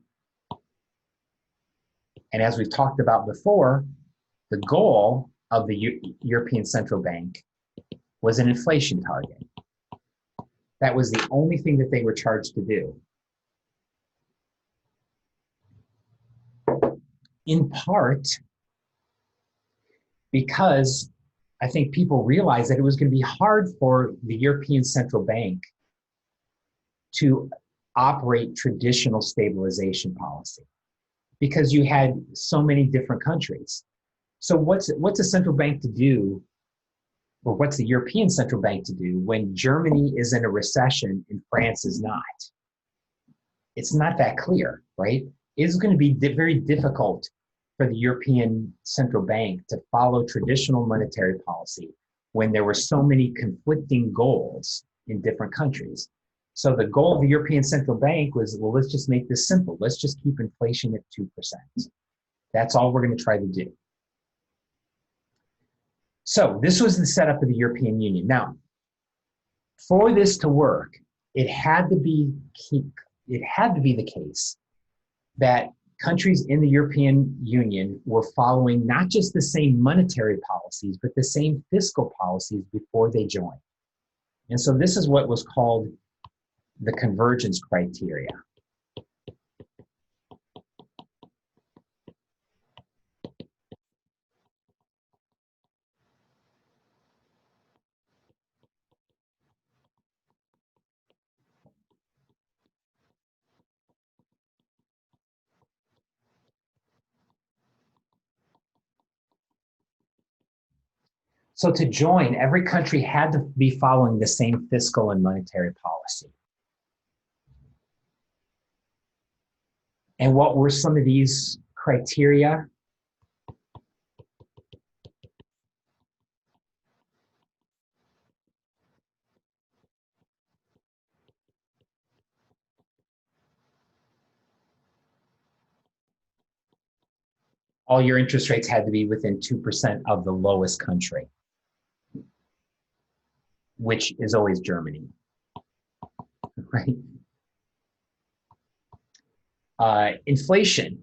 And as we've talked about before, the goal of the European Central Bank was an inflation target. That was the only thing that they were charged to do. In part, because I think people realized that it was going to be hard for the European Central Bank to operate traditional stabilization policy because you had so many different countries. So what's a central bank to do, or what's the European Central Bank to do when Germany is in a recession and France is not? It's not that clear, right? It's going to be very difficult for the European Central Bank to follow traditional monetary policy when there were so many conflicting goals in different countries. So the goal of the European Central Bank was, well, let's just make this simple. Let's just keep inflation at 2%. That's all we're going to try to do. So this was the setup of the European Union. Now, for this to work, it had to be the case that countries in the European Union were following not just the same monetary policies, but the same fiscal policies before they joined. And so this is what was called the convergence criteria. So to join, every country had to be following the same fiscal and monetary policy. And what were some of these criteria? All your interest rates had to be within 2% of the lowest country, which is always Germany, right? Inflation.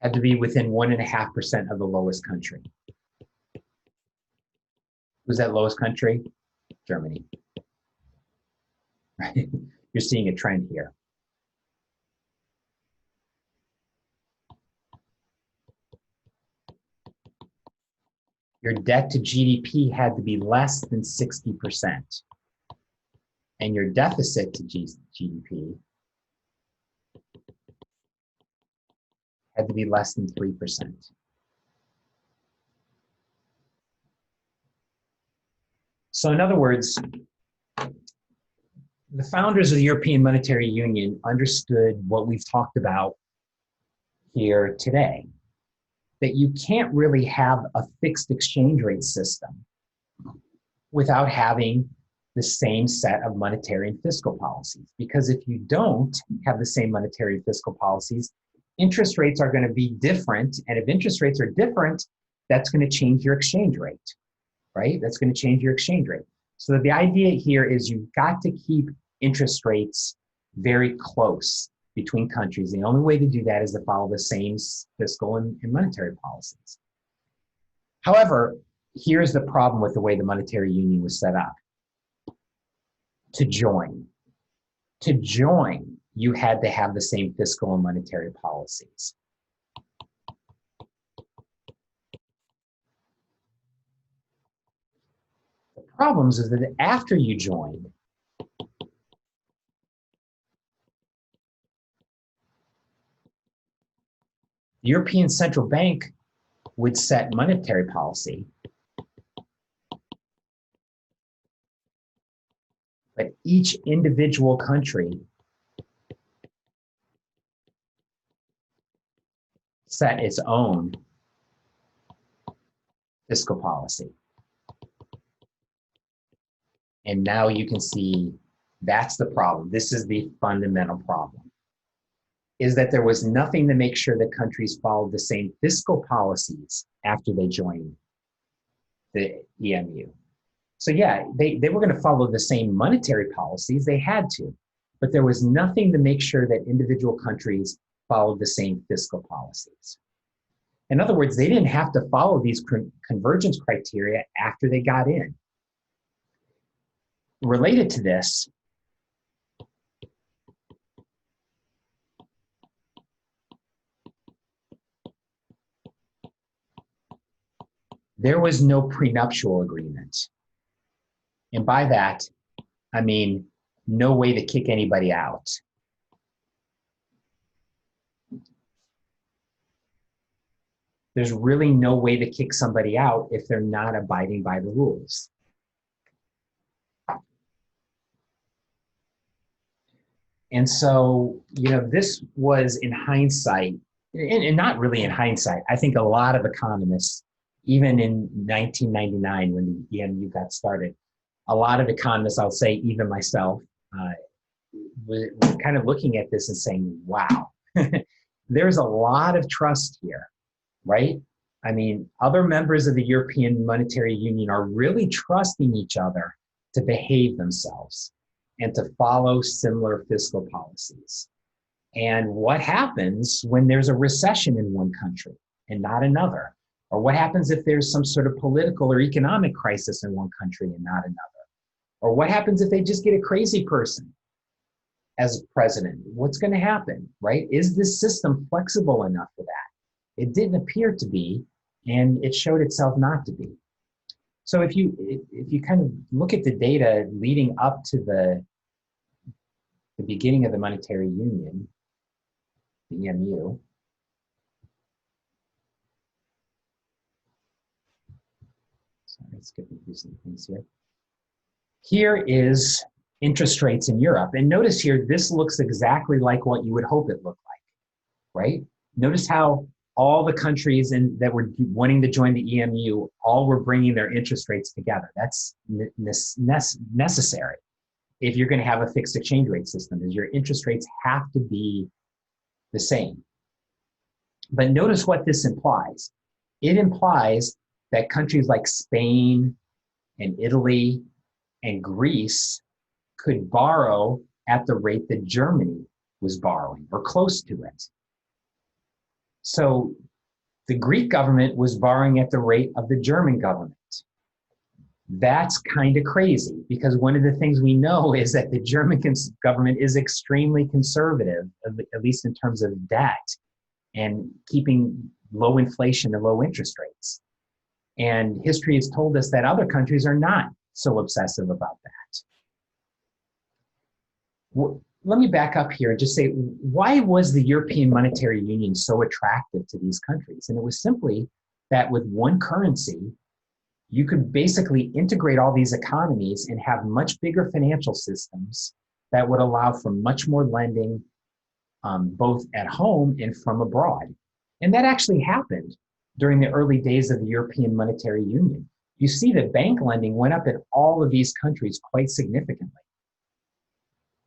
Had to be within 1.5% of the lowest country. Who's that lowest country? Germany. Right? You're seeing a trend here. Your debt to GDP had to be less than 60%. And your deficit to GDP had to be less than 3%. So in other words, the founders of the European Monetary Union understood what we've talked about here today, that you can't really have a fixed exchange rate system without having the same set of monetary and fiscal policies. Because if you don't have the same monetary and fiscal policies, interest rates are going to be different. And if interest rates are different, that's going to change your exchange rate, right? That's going to change your exchange rate. So the idea here is you've got to keep interest rates very close between countries. The only way to do that is to follow the same fiscal and monetary policies. However, here's the problem with the way the monetary union was set up. To join, you had to have the same fiscal and monetary policies. The problems is that after you joined, the European Central Bank would set monetary policy, but each individual country set its own fiscal policy. And now you can see that's the problem. This is the fundamental problem, is that there was nothing to make sure that countries followed the same fiscal policies after they joined the EMU. So yeah, they were going to follow the same monetary policies, they had to, but there was nothing to make sure that individual countries followed the same fiscal policies. In other words, they didn't have to follow these convergence criteria after they got in. Related to this, there was no prenuptial agreement. And by that, I mean, no way to kick anybody out. There's really no way to kick somebody out if they're not abiding by the rules. And so, you know, this was in hindsight, and not really in hindsight, I think a lot of economists, even in 1999 when the EMU got started, a lot of economists, I'll say even myself, were kind of looking at this and saying, wow, there's a lot of trust here, right? I mean, other members of the European Monetary Union are really trusting each other to behave themselves and to follow similar fiscal policies. And what happens when there's a recession in one country and not another? Or what happens if there's some sort of political or economic crisis in one country and not another? Or what happens if they just get a crazy person as president? What's going to happen, right? Is this system flexible enough for that? It didn't appear to be, and it showed itself not to be. So if you kind of look at the data leading up to the beginning of the monetary union, the EMU, sorry, skipping through some things here. Here is interest rates in Europe. And notice here, this looks exactly like what you would hope it looked like, right? Notice how all the countries that were wanting to join the EMU, all were bringing their interest rates together. That's necessary if you're going to have a fixed exchange rate system, is your interest rates have to be the same. But notice what this implies. It implies that countries like Spain and Italy and Greece could borrow at the rate that Germany was borrowing, or close to it. So the Greek government was borrowing at the rate of the German government. That's kind of crazy, because one of the things we know is that the German government is extremely conservative, at least in terms of debt and keeping low inflation and low interest rates. And history has told us that other countries are not so obsessive about that. Let me back up here and just say, why was the European Monetary Union so attractive to these countries? And it was simply that with one currency, you could basically integrate all these economies and have much bigger financial systems that would allow for much more lending, both at home and from abroad. And that actually happened during the early days of the European Monetary Union. You see that bank lending went up in all of these countries quite significantly,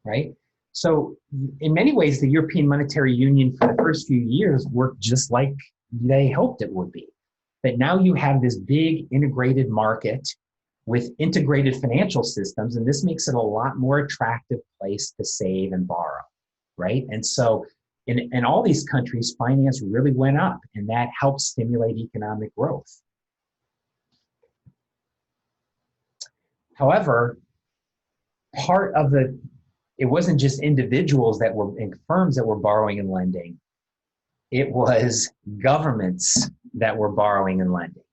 right? So in many ways, the European Monetary Union for the first few years worked just like they hoped it would be. That now you have this big integrated market with integrated financial systems, and this makes it a lot more attractive place to save and borrow, right? And so in all these countries, finance really went up, and that helped stimulate economic growth. However, part of it wasn't just individuals that were in firms that were borrowing and lending. It was governments that were borrowing and lending.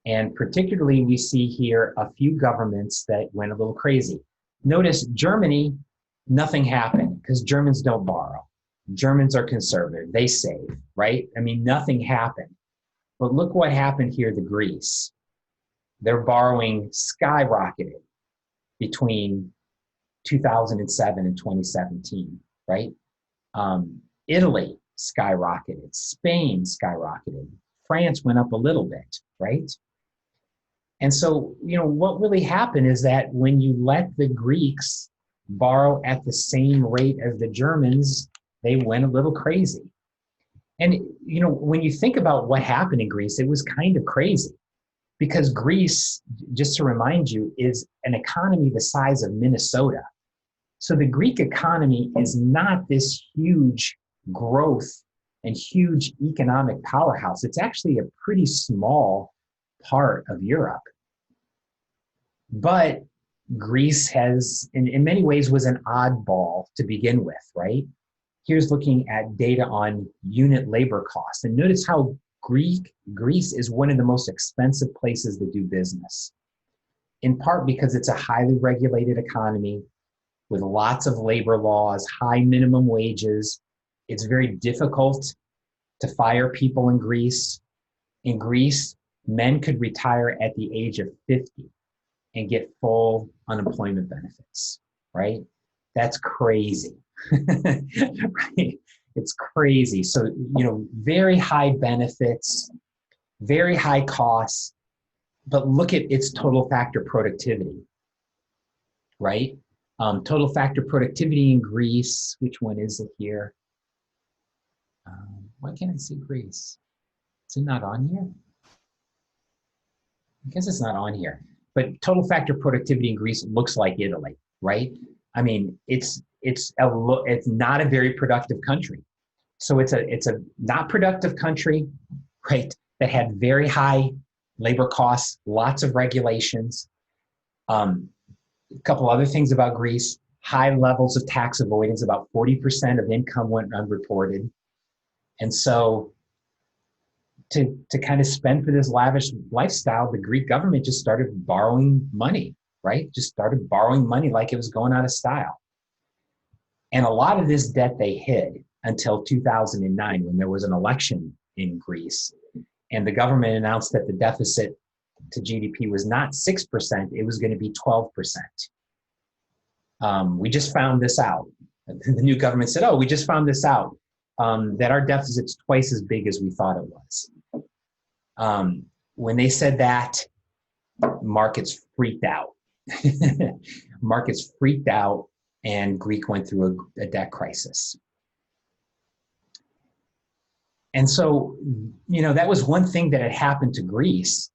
And particularly, we see here a few governments that went a little crazy. Notice Germany, nothing happened because Germans don't borrow. Germans are conservative, they save, right? I mean, nothing happened. But look what happened here to Greece. Their borrowing skyrocketed between 2007 and 2017, right? Italy, skyrocketed. Spain skyrocketed. France went up a little bit, right? And so, what really happened is that when you let the Greeks borrow at the same rate as the Germans, they went a little crazy. And, when you think about what happened in Greece, it was kind of crazy because Greece, just to remind you, is an economy the size of Minnesota. So the Greek economy is not this huge growth and huge economic powerhouse. It's actually a pretty small part of Europe. But Greece has, in many ways, was an oddball to begin with, right? Here's looking at data on unit labor costs. And notice how Greece is one of the most expensive places to do business, in part because it's a highly regulated economy with lots of labor laws, high minimum wages. It's very difficult to fire people in Greece. In Greece, men could retire at the age of 50 and get full unemployment benefits, right? That's crazy, right? It's crazy. So, very high benefits, very high costs, but look at its total factor productivity, right? Total factor productivity in Greece, which one is it here? Why can't I see Greece? Is it not on here? I guess it's not on here. But total factor productivity in Greece looks like Italy, right? I mean, it's not a very productive country. So it's a not productive country, right? That had very high labor costs, lots of regulations. A couple other things about Greece: high levels of tax avoidance. About 40% of income went unreported, and so to kind of spend for this lavish lifestyle, the Greek government just started borrowing money, right? Just started borrowing money like it was going out of style. And a lot of this debt they hid until 2009 when there was an election in Greece. And the government announced that the deficit to GDP was not 6%, it was going to be 12%. We just found this out. The new government said, we just found this out, that our deficit's twice as big as we thought it was. When they said that, markets freaked out. Markets freaked out, and Greece went through a debt crisis. And so, that was one thing that had happened to Greece.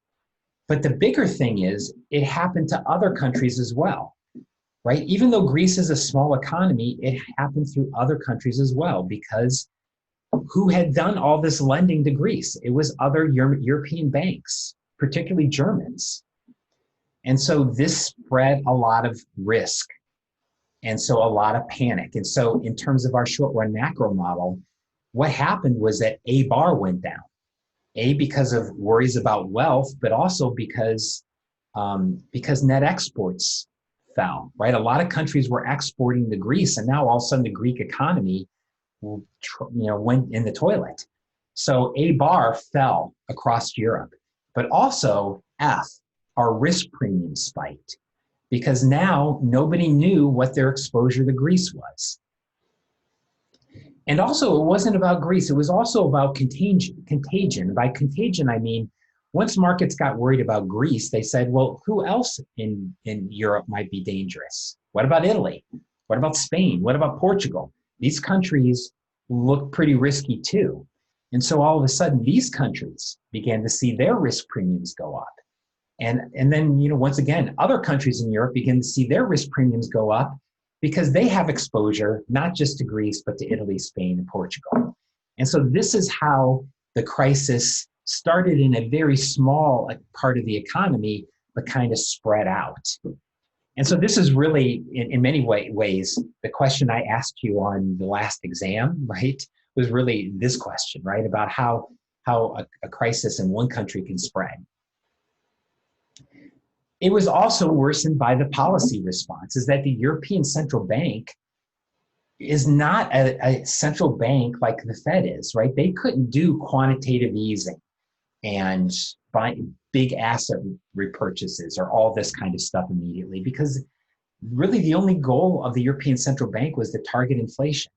But the bigger thing is it happened to other countries as well, right? Even though Greece is a small economy, it happened through other countries as well, because who had done all this lending to Greece? It was other European banks, particularly Germans. And so this spread a lot of risk, and so a lot of panic. And so in terms of our short-run macro model, what happened was that A bar went down. A, because of worries about wealth, but also because net exports fell, right? A lot of countries were exporting to Greece, and now all of a sudden the Greek economy went in the toilet. So A bar fell across Europe, but also F, our risk premium spiked, because now nobody knew what their exposure to Greece was. And also, it wasn't about Greece. It was also about contagion. By contagion, I mean, once markets got worried about Greece, they said, well, who else in Europe might be dangerous? What about Italy? What about Spain? What about Portugal? These countries look pretty risky too. And so all of a sudden, these countries began to see their risk premiums go up. And then, once again, other countries in Europe began to see their risk premiums go up, because they have exposure not just to Greece, but to Italy, Spain, and Portugal. And so this is how the crisis started in a very small part of the economy, but kind of spread out. And so this is really, in many ways, the question I asked you on the last exam, right, was really this question, right, about how a crisis in one country can spread. It was also worsened by the policy response, is that the European Central Bank is not a central bank like the Fed is, right? They couldn't do quantitative easing and buy big asset repurchases or all this kind of stuff immediately, because really the only goal of the European Central Bank was to target inflation.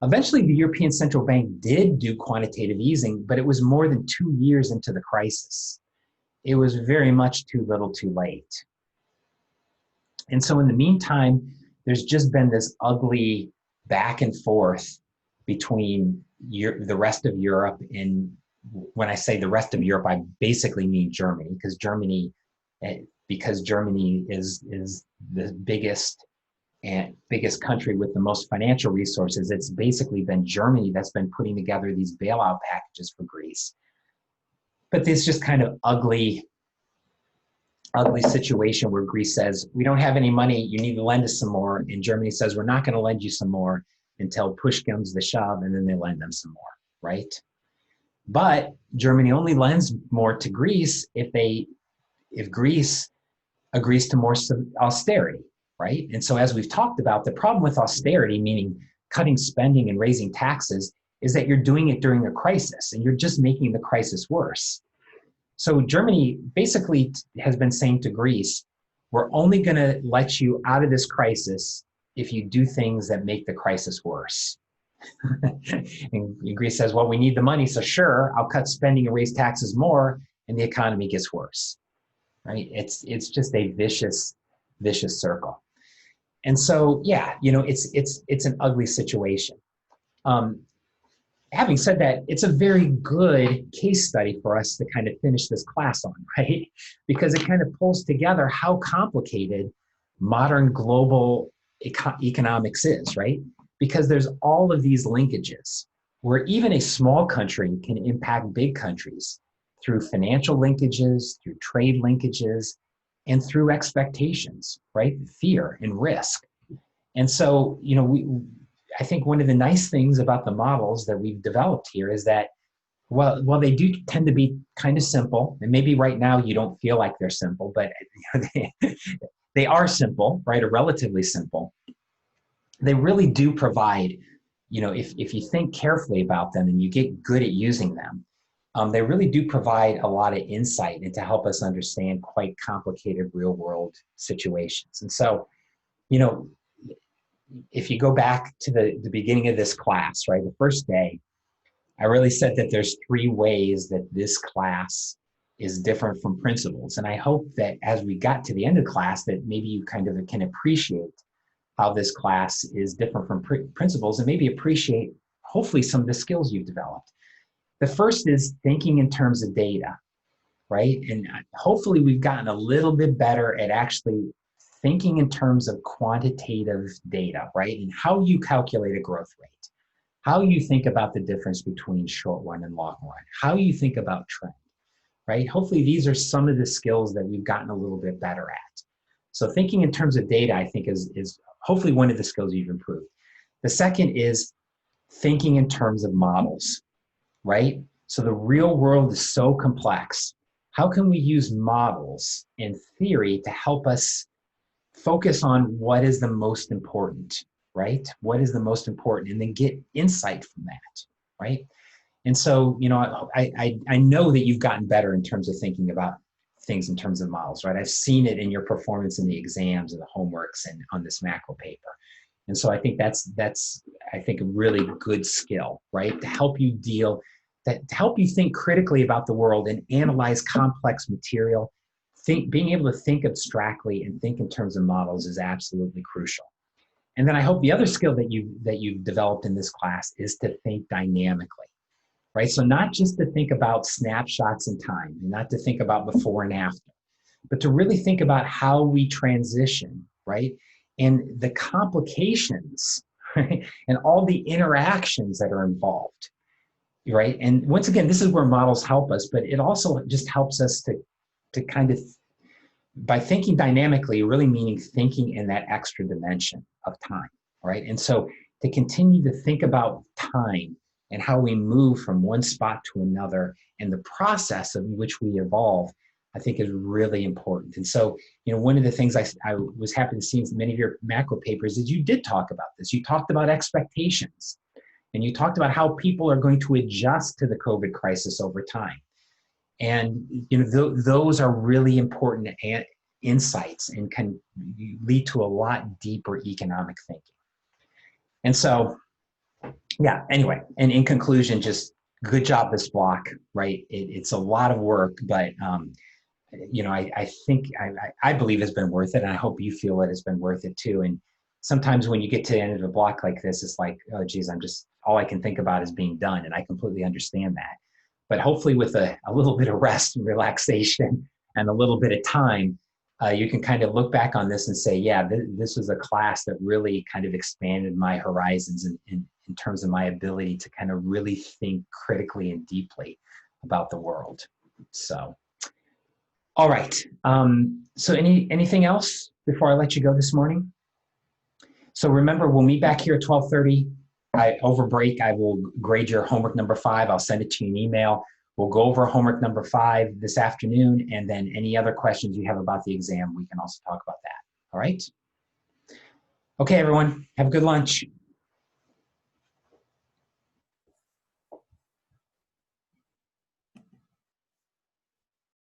Eventually, the European Central Bank did do quantitative easing, but it was more than 2 years into the crisis. It was very much too little too late. And so in the meantime, there's just been this ugly back and forth between the rest of Europe. And when I say the rest of Europe, I basically mean Germany, because Germany is the biggest country with the most financial resources. It's basically been Germany that's been putting together these bailout packages for Greece. But this just kind of ugly situation where Greece says, we don't have any money, you need to lend us some more. And Germany says, we're not going to lend you some more until push comes to shove, and then they lend them some more, right? But Germany only lends more to Greece if Greece agrees to more austerity, right? And so as we've talked about, the problem with austerity, meaning cutting spending and raising taxes, is that you're doing it during a crisis and you're just making the crisis worse. So Germany basically has been saying to Greece, we're only going to let you out of this crisis if you do things that make the crisis worse. And Greece says, well, we need the money, so sure, I'll cut spending and raise taxes more, and the economy gets worse, right? It's just a vicious circle. And so, yeah, it's an ugly situation. Having said that, it's a very good case study for us to kind of finish this class on, right? Because it kind of pulls together how complicated modern global economics is, right? Because there's all of these linkages where even a small country can impact big countries through financial linkages, through trade linkages, and through expectations, right? Fear and risk. And so, I think one of the nice things about the models that we've developed here is that, well, they do tend to be kind of simple, and maybe right now you don't feel like they're simple, but they are simple, right, or relatively simple. They really do provide, if you think carefully about them and you get good at using them, they really do provide a lot of insight and to help us understand quite complicated real world situations. And so, if you go back to the beginning of this class, right, the first day, I really said that there's 3 ways that this class is different from principles. And I hope that as we got to the end of class, that maybe you kind of can appreciate how this class is different from principles and maybe appreciate, hopefully, some of the skills you've developed. The first is thinking in terms of data, right? And hopefully we've gotten a little bit better at actually thinking in terms of quantitative data, right? And how you calculate a growth rate, how you think about the difference between short run and long run, how you think about trend, right? Hopefully these are some of the skills that we've gotten a little bit better at. So thinking in terms of data, I think is hopefully one of the skills you've improved. The second is thinking in terms of models, right? So the real world is so complex. How can we use models and theory to help us focus on what is the most important, right? What is the most important, and then get insight from that, right? And so, I know that you've gotten better in terms of thinking about things in terms of models, right? I've seen it in your performance in the exams and the homeworks and on this macro paper. And so I think that's I think a really good skill, right? To help you think critically about the world and analyze complex material. Being able to think abstractly and think in terms of models is absolutely crucial. And then I hope the other skill that you've developed in this class is to think dynamically, right? So not just to think about snapshots in time, and not to think about before and after, but to really think about how we transition, right? And the complications, right? And all the interactions that are involved, right? And once again, this is where models help us, but it also just helps us to kind of, by thinking dynamically, really meaning thinking in that extra dimension of time, right? And so to continue to think about time and how we move from one spot to another and the process in which we evolve, I think is really important. And so, one of the things I was happy to see in many of your macro papers is you did talk about this. You talked about expectations, and you talked about how people are going to adjust to the COVID crisis over time. And those are really important insights and can lead to a lot deeper economic thinking. And so yeah, anyway, and in conclusion, just good job this block, right? It's a lot of work, but I think I believe it's been worth it, and I hope you feel it has been worth it too. And sometimes when you get to the end of a block like this, it's like, oh geez, all I can think about is being done, and I completely understand that. But hopefully, with a little bit of rest and relaxation and a little bit of time, you can kind of look back on this and say, yeah, this was a class that really kind of expanded my horizons in terms of my ability to kind of really think critically and deeply about the world. So, all right. So anything else before I let you go this morning? So remember, we'll meet back here at 12:30. Over break, I will grade your homework number 5. I'll send it to you in email. We'll go over homework number 5 this afternoon, and then any other questions you have about the exam, we can also talk about that. All right? Okay, everyone, have a good lunch.